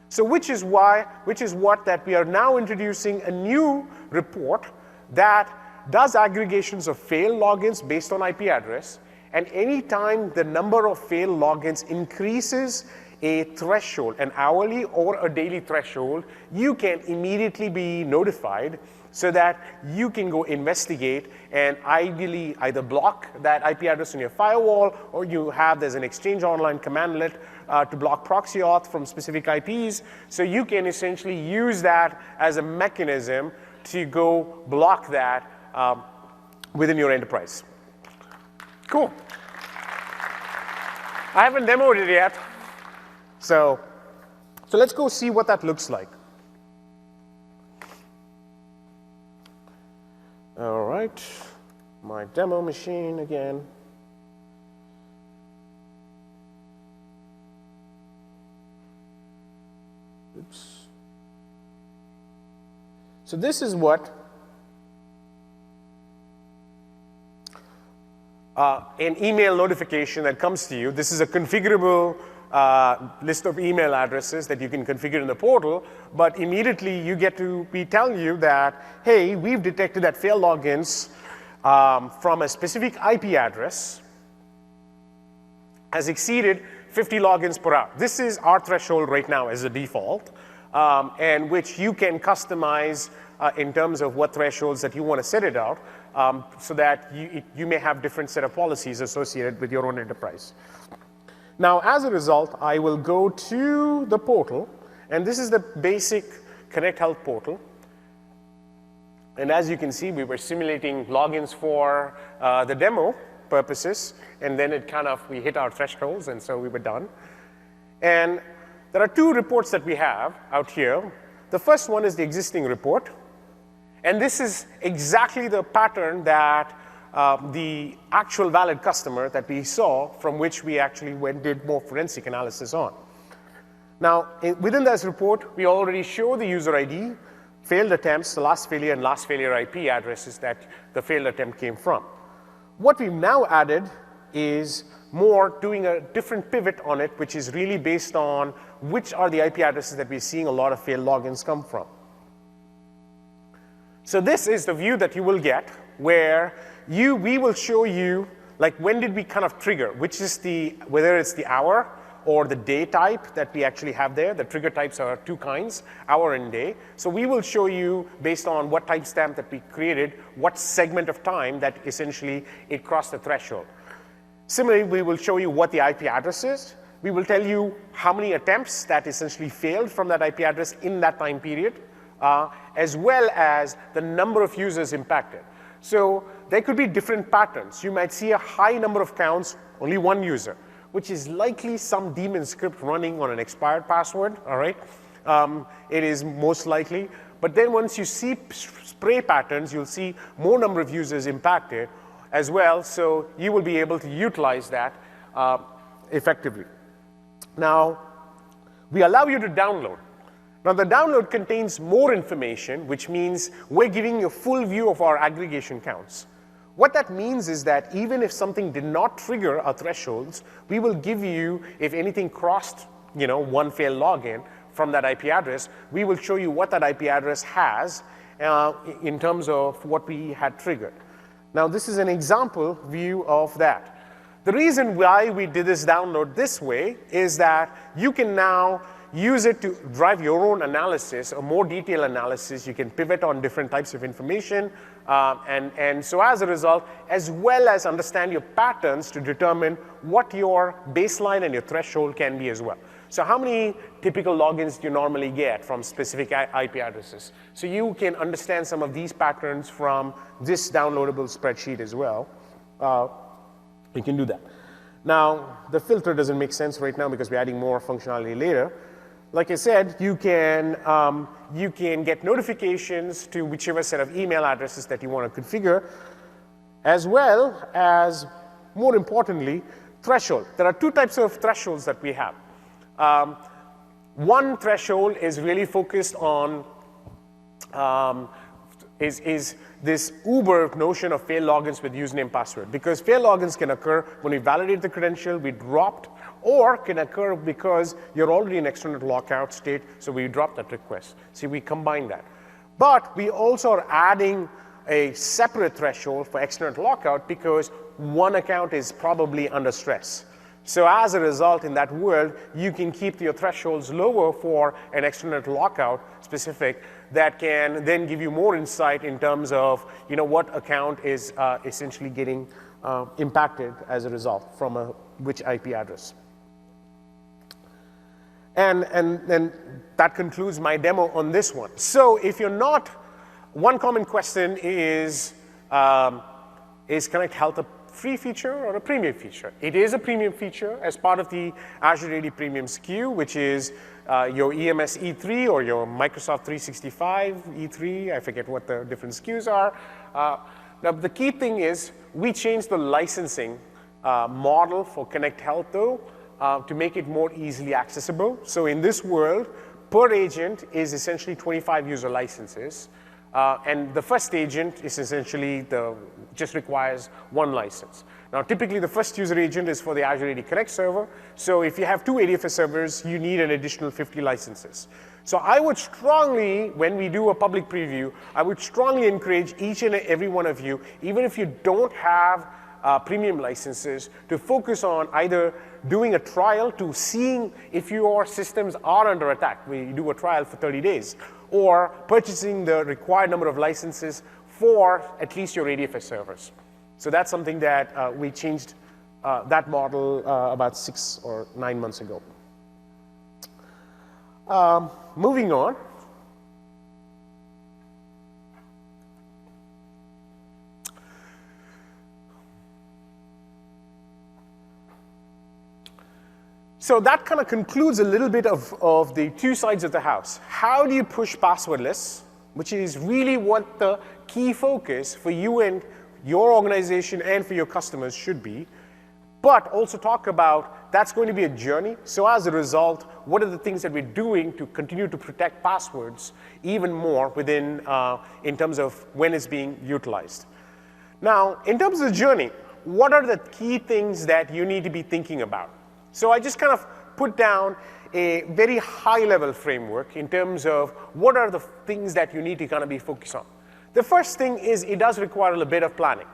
So which is what that we are now introducing a new report that does aggregations of failed logins based on IP address. And anytime the number of failed logins increases a threshold, an hourly or a daily threshold, you can immediately be notified so that you can go investigate and ideally either block that IP address on your firewall, or there's an Exchange Online commandlet to block proxy auth from specific IPs. So you can essentially use that as a mechanism to go block that within your enterprise. Cool. I haven't demoed it yet. So let's go see what that looks like. All right, my demo machine again. Oops. So this is what an email notification that comes to you. This is a configurable list of email addresses that you can configure in the portal, but immediately we tell you that, hey, we've detected that failed logins from a specific IP address has exceeded 50 logins per hour. This is our threshold right now as a default, and which you can customize in terms of what thresholds that you want to set it out, so that you may have different set of policies associated with your own enterprise. Now, as a result, I will go to the portal, and this is the basic Connect Health portal. And as you can see, we were simulating logins for the demo purposes, and then we hit our thresholds, and so we were done. And there are two reports that we have out here. The first one is the existing report, and this is exactly the pattern that the actual valid customer that we saw, from which we actually did more forensic analysis on. Now, within this report, we already show the user ID, failed attempts, the last failure, and last failure IP addresses that the failed attempt came from. What we've now added is doing a different pivot on it, which is really based on which are the IP addresses that we're seeing a lot of failed logins come from. So this is the view that you will get, where we will show you, like, when did we trigger, whether it's the hour or the day type that we actually have there. The trigger types are two kinds, hour and day. So we will show you, based on what timestamp that we created, what segment of time that essentially it crossed the threshold. Similarly, we will show you what the IP address is. We will tell you how many attempts that essentially failed from that IP address in that time period, as well as the number of users impacted. So there could be different patterns. You might see a high number of counts, only one user. which is likely some daemon script running on an expired password, all right? It is most likely. But then once you see spray patterns, you'll see more number of users impacted as well, so you will be able to utilize that effectively. Now, we allow you to download. Now, the download contains more information, which means we're giving you a full view of our aggregation counts. What that means is that even if something did not trigger our thresholds, we will give you, if anything crossed, one failed login from that IP address, we will show you what that IP address has in terms of what we had triggered. Now, this is an example view of that. The reason why we did this download this way is that you can now use it to drive your own analysis, a more detailed analysis. You can pivot on different types of information. And so as a result, as well as understand your patterns to determine what your baseline and your threshold can be as well. So how many typical logins do you normally get from specific IP addresses? So you can understand some of these patterns from this downloadable spreadsheet as well. You can do that. Now, the filter doesn't make sense right now because we're adding more functionality later. Like I said, you can get notifications to whichever set of email addresses that you want to configure, as well as, more importantly, threshold. There are two types of thresholds that we have. One threshold is really focused on is this uber notion of failed logins with username password, because failed logins can occur when we validate the credential, we dropped, or can occur because you're already in extranet lockout state, so we drop that request. See, we combine that. But we also are adding a separate threshold for extranet lockout because one account is probably under stress. So as a result, in that world, you can keep your thresholds lower for an extranet lockout specific that can then give you more insight in terms of what account is essentially getting impacted as a result from which IP address. And that concludes my demo on this one. So if you're not, one common question is Connect Health a free feature or a premium feature? It is a premium feature as part of the Azure AD Premium SKU, which is your EMS E3 or your Microsoft 365 E3. I forget what the different SKUs are. Now, the key thing is we changed the licensing model for Connect Health, though, to make it more easily accessible. So in this world, per agent is essentially 25 user licenses. And the first agent is essentially just requires one license. Now, typically, the first user agent is for the Azure AD Connect server. So if you have 2 ADFS servers, you need an additional 50 licenses. So I would strongly, when we do a public preview, I would strongly encourage each and every one of you, even if you don't have premium licenses, to focus on either doing a trial to seeing if your systems are under attack. We do a trial for 30 days. Or purchasing the required number of licenses for at least your ADFS servers. So that's something that we changed that model about 6 or 9 months ago. Moving on. So that kind of concludes a little bit of the two sides of the house. How do you push passwordless, which is really what the key focus for you and your organization and for your customers should be, but also talk about that's going to be a journey. So as a result, what are the things that we're doing to continue to protect passwords even more within, in terms of when it's being utilized. Now, in terms of the journey, what are the key things that you need to be thinking about? So I just kind of put down a very high-level framework in terms of what are the things that you need to kind of be focused on. The first thing is it does require a bit of planning,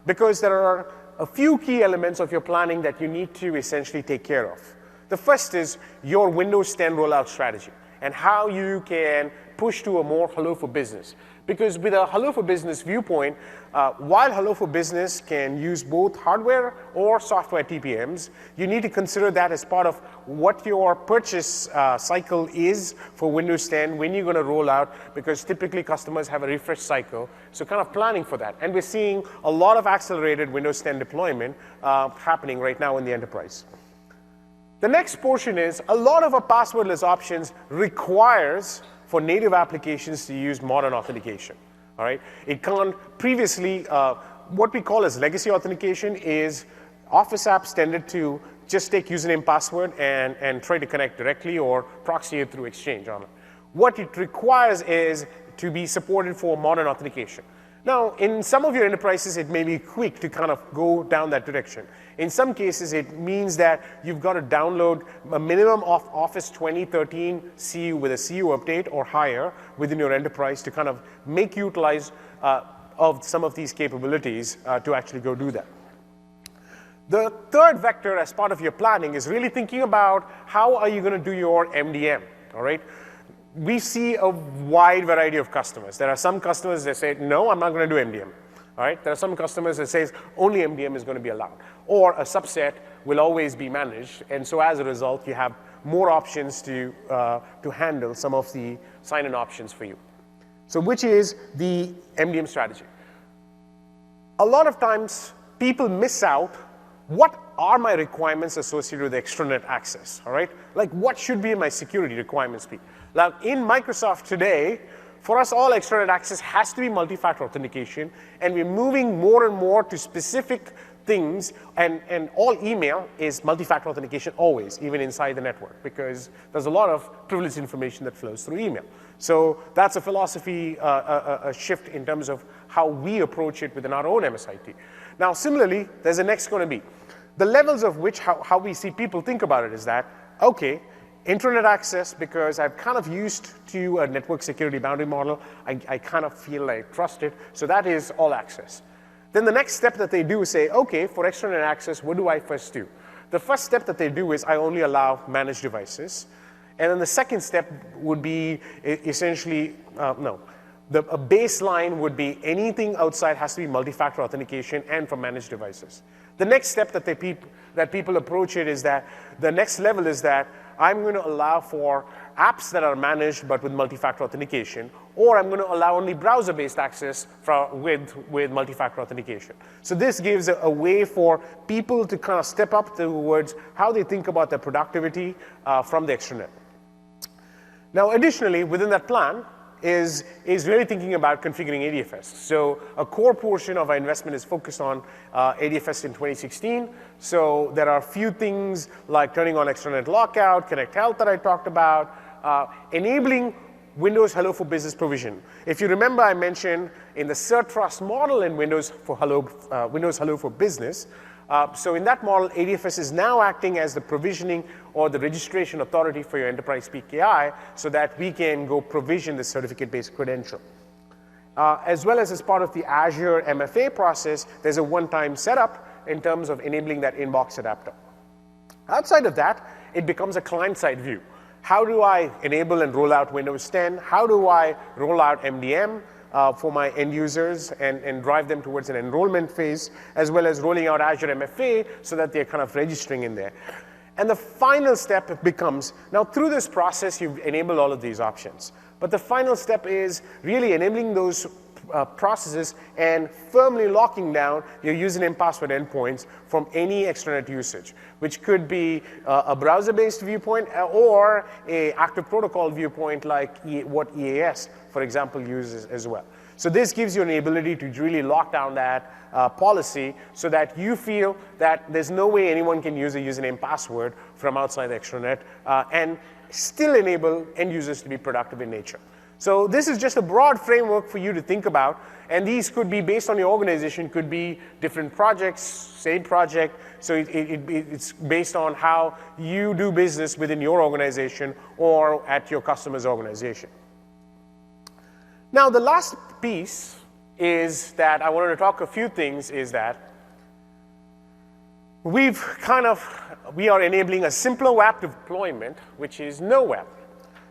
because there are a few key elements of your planning that you need to essentially take care of. The first is your Windows 10 rollout strategy and how you can push to a more Hello for Business. Because with a Hello for Business viewpoint, while Hello for Business can use both hardware or software TPMs, you need to consider that as part of what your purchase cycle is for Windows 10 when you're going to roll out, because typically customers have a refresh cycle. So kind of planning for that. And we're seeing a lot of accelerated Windows 10 deployment happening right now in the enterprise. The next portion is a lot of our passwordless options requires for native applications to use modern authentication. All right? It can't previously, what we call as legacy authentication is Office apps tended to just take username, password, and try to connect directly or proxy it through Exchange on it. What it requires is to be supported for modern authentication. Now, in some of your enterprises, it may be quick to kind of go down that direction. In some cases, it means that you've got to download a minimum of Office 2013 CU with a CU update or higher within your enterprise to kind of make utilize of some of these capabilities to actually go do that. The third vector as part of your planning is really thinking about how are you going to do your MDM, all right? We see a wide variety of customers. There are some customers that say, no, I'm not going to do MDM. All right? There are some customers that say only MDM is going to be allowed. Or a subset will always be managed. And so as a result, you have more options to handle some of the sign-in options for you. So which is the MDM strategy? A lot of times, people miss out what are my requirements associated with extranet access, all right? Like, what should be my security requirements be? Now, in Microsoft today, for us, all extranet access has to be multi-factor authentication, and we're moving more and more to specific things, and all email is multi-factor authentication always, even inside the network, because there's a lot of privileged information that flows through email. So that's a philosophy, a shift in terms of how we approach it within our own MSIT. Now, similarly, there's a next going to be. The levels of which, how we see people think about it is that, okay, intranet access, because I've kind of used to a network security boundary model, I kind of feel I trust it, so that is all access. Then the next step that they do is say, okay, for extranet access, what do I first do? The first step that they do is I only allow managed devices. And then the second step would be essentially, a baseline would be anything outside has to be multi-factor authentication and from managed devices. The next step that people approach it is that the next level is that I'm going to allow for apps that are managed but with multi-factor authentication, or I'm going to allow only browser-based access with multi-factor authentication. So this gives a way for people to kind of step up towards how they think about their productivity from the extranet. Now, additionally, within that plan, is really thinking about configuring ADFS. So a core portion of our investment is focused on ADFS in 2016. So there are a few things like turning on extranet lockout, Connect Health that I talked about, enabling Windows Hello for Business provision. If you remember, I mentioned in the Cert Trust model in Windows Hello for Business, so in that model, ADFS is now acting as the provisioning or the registration authority for your enterprise PKI so that we can go provision the certificate-based credential. As well as part of the Azure MFA process, there's a one-time setup in terms of enabling that inbox adapter. Outside of that, it becomes a client-side view. How do I enable and roll out Windows 10? How do I roll out MDM? For my end users and drive them towards an enrollment phase, as well as rolling out Azure MFA so that they're kind of registering in there. And the final step becomes, now through this process, you've enabled all of these options. But the final step is really enabling those processes and firmly locking down your username password endpoints from any extranet usage, which could be a browser-based viewpoint or an active protocol viewpoint like what EAS, for example, uses as well. So this gives you an ability to really lock down that policy so that you feel that there's no way anyone can use a username password from outside the extranet and still enable end users to be productive in nature. So this is just a broad framework for you to think about, and these could be based on your organization, could be different projects, same project, so it's based on how you do business within your organization or at your customer's organization. Now, the last piece is that I wanted to talk a few things is that we are enabling a simpler WAP deployment, which is no WAP.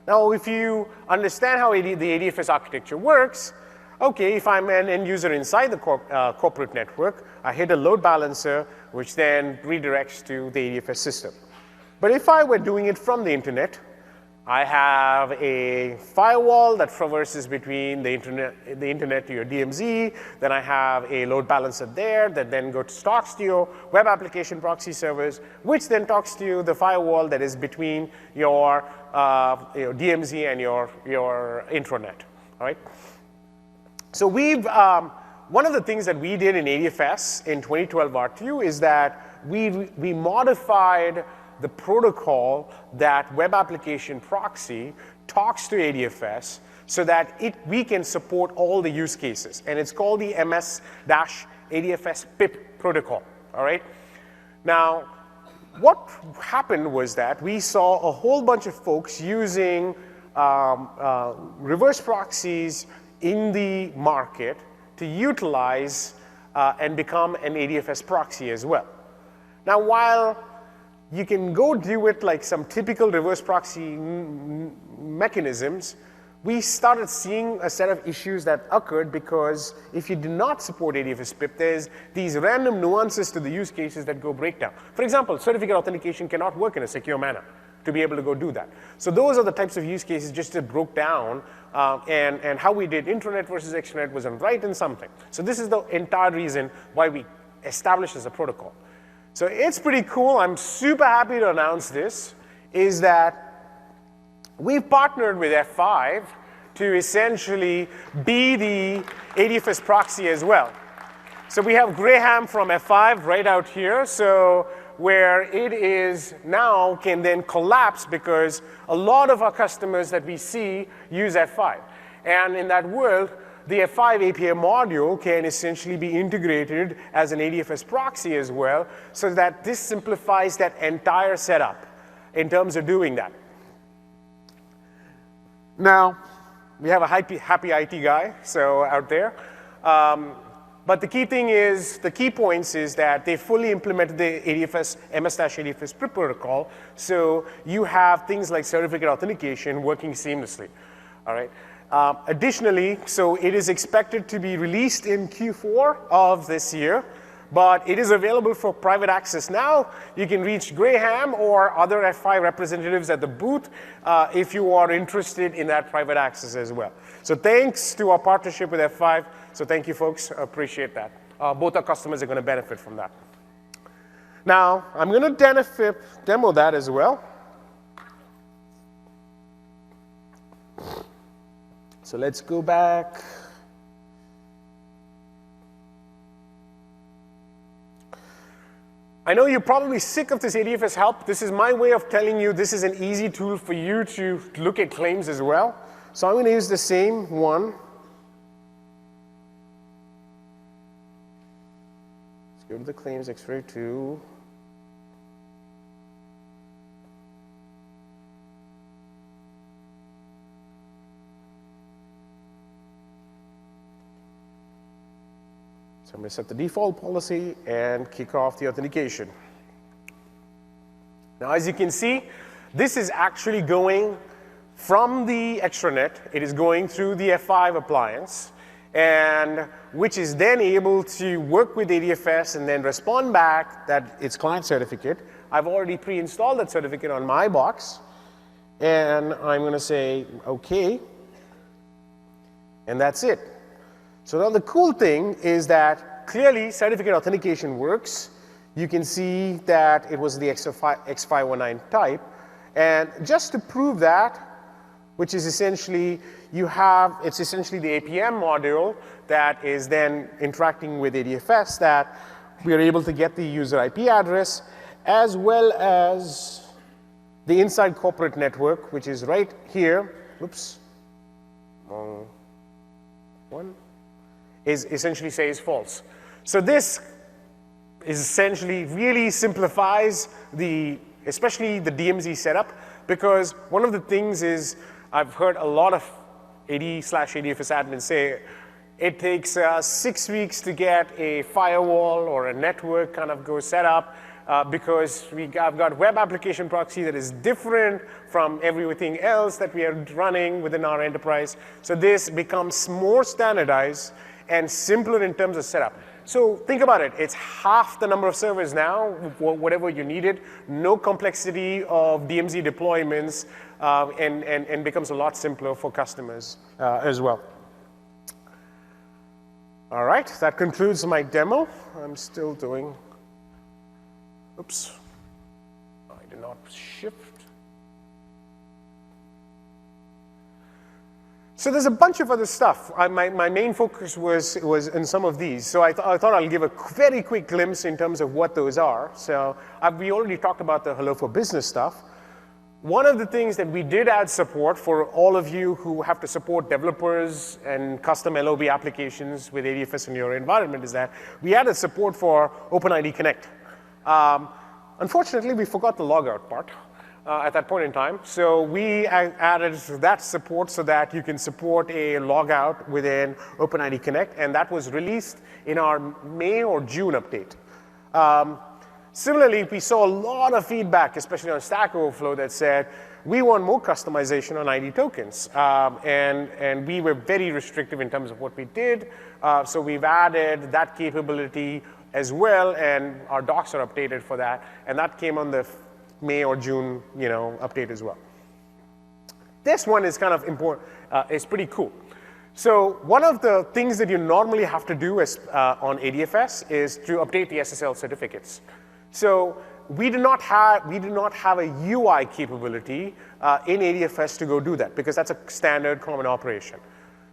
Now, if you understand how the ADFS architecture works, okay, if I'm an end user inside the corporate network, I hit a load balancer, which then redirects to the ADFS system. But if I were doing it from the internet, I have a firewall that traverses between the internet to your DMZ. Then I have a load balancer there that then talks to your web application proxy servers, which then talks to the firewall that is between your DMZ and your intranet. All right. So one of the things that we did in ADFS in 2012 R2 is that we modified the protocol that web application proxy talks to ADFS so that we can support all the use cases. And it's called the MS-ADFS PIP protocol. All right. Now, what happened was that we saw a whole bunch of folks using reverse proxies in the market to utilize and become an ADFS proxy as well. Now, while you can go do it like some typical reverse proxy mechanisms, we started seeing a set of issues that occurred because if you do not support ADFS PIP, there's these random nuances to the use cases that go breakdown. For example, certificate authentication cannot work in a secure manner to be able to go do that. So those are the types of use cases just that broke down, and how we did intranet versus extranet wasn't right in something. So this is the entire reason why we established as a protocol. So it's pretty cool. I'm super happy to announce this, is that we've partnered with F5 to essentially be the ADFS proxy as well. So we have Graham from F5 right out here, so where it is now can then collapse because a lot of our customers that we see use F5. And in that world, the F5 API module can essentially be integrated as an ADFS proxy as well, so that this simplifies that entire setup in terms of doing that. Now, we have a happy IT guy out there. But the key thing is, the key points is that they fully implemented the ADFS, MS-ADFS PIP protocol, so you have things like certificate authentication working seamlessly. All right. Additionally, so it is expected to be released in Q4 of this year, but it is available for private access now. You can reach Graham or other F5 representatives at the booth if you are interested in that private access as well. So thanks to our partnership with F5. So thank you, folks. I appreciate that. Both our customers are going to benefit from that. Now, I'm going to demo that as well. So let's go back. I know you're probably sick of this ADFS help. This is my way of telling you this is an easy tool for you to look at claims as well. So I'm going to use the same one. Let's go to the claims X-ray 2. So I'm going to set the default policy and kick off the authentication. Now, as you can see, this is actually going from the extranet. It is going through the F5 appliance, and which is then able to work with ADFS and then respond back that it's client certificate. I've already pre-installed that certificate on my box, and I'm going to say OK, and that's it. So now the cool thing is that clearly certificate authentication works. You can see that it was the X519 type. And just to prove that, which is essentially, it's essentially the APM module that is then interacting with ADFS, that we are able to get the user IP address as well as the inside corporate network, which is right here. Oops, wrong one. Is essentially says false. So this is essentially really simplifies especially the DMZ setup, because one of the things is I've heard a lot of AD/ADFS admins say it takes 6 weeks to get a firewall or a network kind of go set up because I've got web application proxy that is different from everything else that we are running within our enterprise. So this becomes more standardized and simpler in terms of setup. So think about it. It's half the number of servers now, whatever you needed, no complexity of DMZ deployments, and becomes a lot simpler for customers as well. All right, that concludes my demo. I'm still doing, oops, I did not shift. So there's a bunch of other stuff. My main focus was in some of these. So I thought I'll give a very quick glimpse in terms of what those are. So we already talked about the Hello for Business stuff. One of the things that we did add support for all of you who have to support developers and custom LOB applications with ADFS in your environment is that we added support for OpenID Connect. Unfortunately, we forgot the logout part at that point in time. So we added that support so that you can support a logout within OpenID Connect, and that was released in our May or June update. Similarly, we saw a lot of feedback, especially on Stack Overflow, that said, we want more customization on ID tokens. And we were very restrictive in terms of what we did. So we've added that capability as well, and our docs are updated for that. And that came on the May or June update as well. This one is kind of important. It's pretty cool. So one of the things that you normally have to do on ADFS is to update the SSL certificates. So we do not have a UI capability in ADFS to go do that, because that's a standard common operation.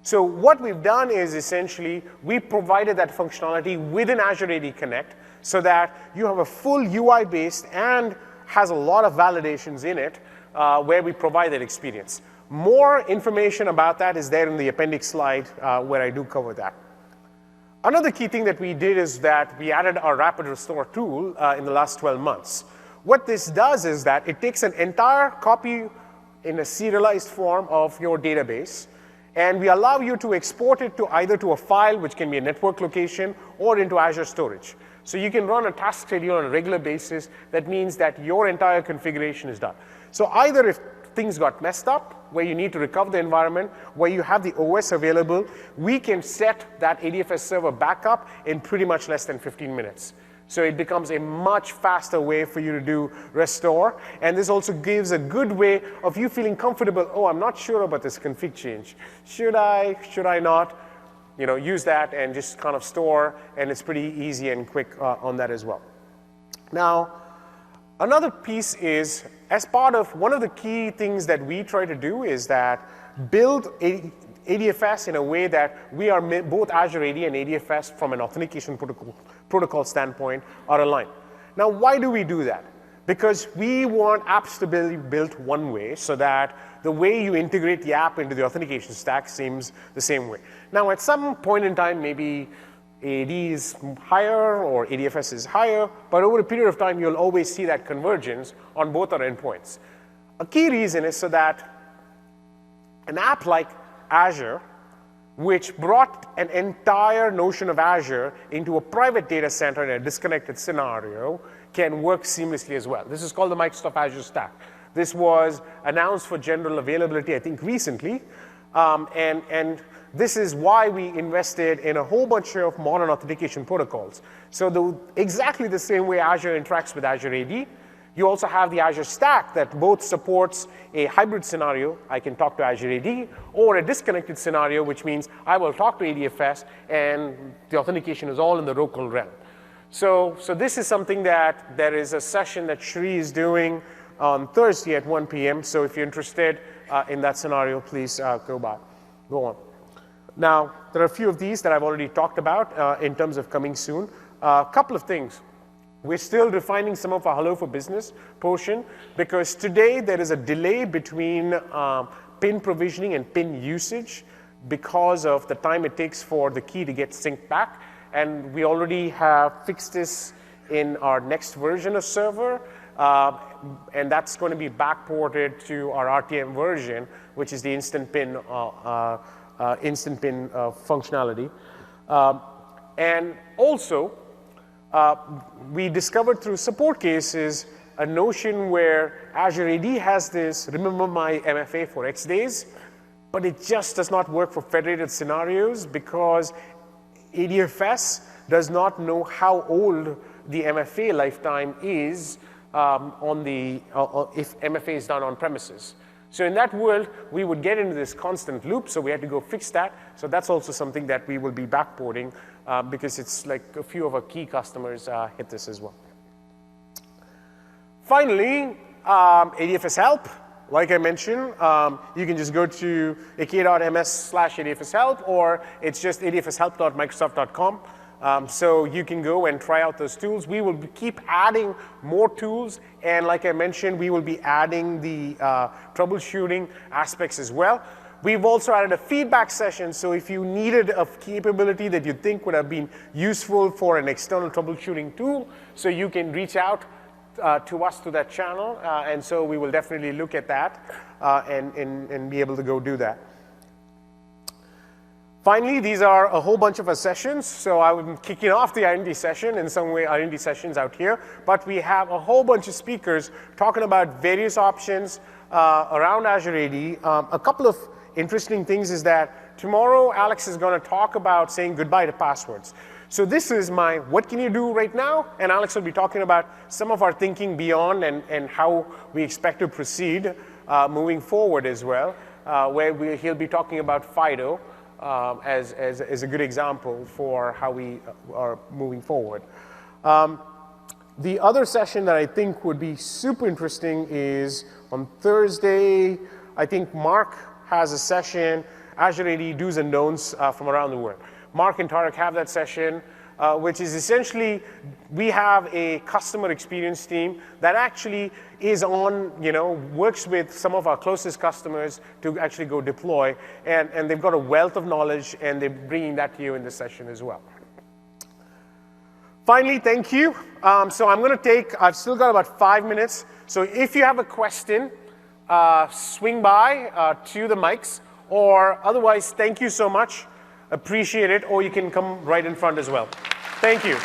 So what we've done is essentially we provided that functionality within Azure AD Connect so that you have a full UI-based and has a lot of validations in it where we provide that experience. More information about that is there in the appendix slide where I do cover that. Another key thing that we did is that we added our rapid restore tool in the last 12 months. What this does is that it takes an entire copy in a serialized form of your database, and we allow you to export it to either to a file, which can be a network location, or into Azure storage. So you can run a task schedule on a regular basis. That means that your entire configuration is done. So either if things got messed up, where you need to recover the environment, where you have the OS available, we can set that ADFS server back up in pretty much less than 15 minutes. So it becomes a much faster way for you to do restore. And this also gives a good way of you feeling comfortable. Oh, I'm not sure about this config change. Should I not? Use that and just kind of store, and it's pretty easy and quick on that as well. Now, another piece is, as part of one of the key things that we try to do is that build ADFS in a way that we are both Azure AD and ADFS from an authentication protocol standpoint are aligned. Now, why do we do that? Because we want apps to be built one way so that the way you integrate the app into the authentication stack seems the same way. Now, at some point in time, maybe AD is higher or ADFS is higher, but over a period of time, you'll always see that convergence on both our endpoints. A key reason is so that an app like Azure, which brought an entire notion of Azure into a private data center in a disconnected scenario, can work seamlessly as well. This is called the Microsoft Azure Stack. This was announced for general availability, I think, recently. And this is why we invested in a whole bunch of modern authentication protocols. So exactly the same way Azure interacts with Azure AD, you also have the Azure Stack that both supports a hybrid scenario, I can talk to Azure AD, or a disconnected scenario, which means I will talk to ADFS, and the authentication is all in the local realm. So this is something that there is a session that Shri is doing on Thursday at 1 p.m. So if you're interested in that scenario, please go on. Now, there are a few of these that I've already talked about in terms of coming soon. A couple of things. We're still refining some of our Hello for Business portion, because today there is a delay between PIN provisioning and PIN usage because of the time it takes for the key to get synced back. And we already have fixed this in our next version of server, and that's going to be backported to our RTM version, which is the instant PIN functionality. And also, we discovered through support cases a notion where Azure AD has this, remember my MFA for X days, but it just does not work for federated scenarios because ADFS does not know how old the MFA lifetime is if MFA is done on premises. So in that world, we would get into this constant loop, so we had to go fix that. So that's also something that we will be backporting because it's like a few of our key customers hit this as well. Finally, ADFS help. Like I mentioned, you can just go to aka.ms/adfshelp, or it's just adfshelp.microsoft.com. So you can go and try out those tools. We will keep adding more tools, and like I mentioned, we will be adding the troubleshooting aspects as well. We've also added a feedback session, so if you needed a capability that you think would have been useful for an external troubleshooting tool, so you can reach out to us through that channel, and so we will definitely look at that and be able to go do that. Finally, these are a whole bunch of our sessions. So I'm kicking off the identity session, in some way identity sessions out here, but we have a whole bunch of speakers talking about various options around Azure AD. A couple of interesting things is that tomorrow Alex is going to talk about saying goodbye to passwords. So this is my what can you do right now, and Alex will be talking about some of our thinking beyond and how we expect to proceed moving forward as well, where he'll be talking about FIDO as a good example for how we are moving forward. The other session that I think would be super interesting is on Thursday. I think Mark has a session, Azure AD do's and don'ts from around the world. Mark and Tarek have that session, which is essentially, we have a customer experience team that actually is on, works with some of our closest customers to actually go deploy, and they've got a wealth of knowledge, and they're bringing that to you in this session as well. Finally, thank you. So I'm going to I've still got about 5 minutes, so if you have a question, swing by to the mics, or otherwise, thank you so much. Appreciate it, or you can come right in front as well. Thank you.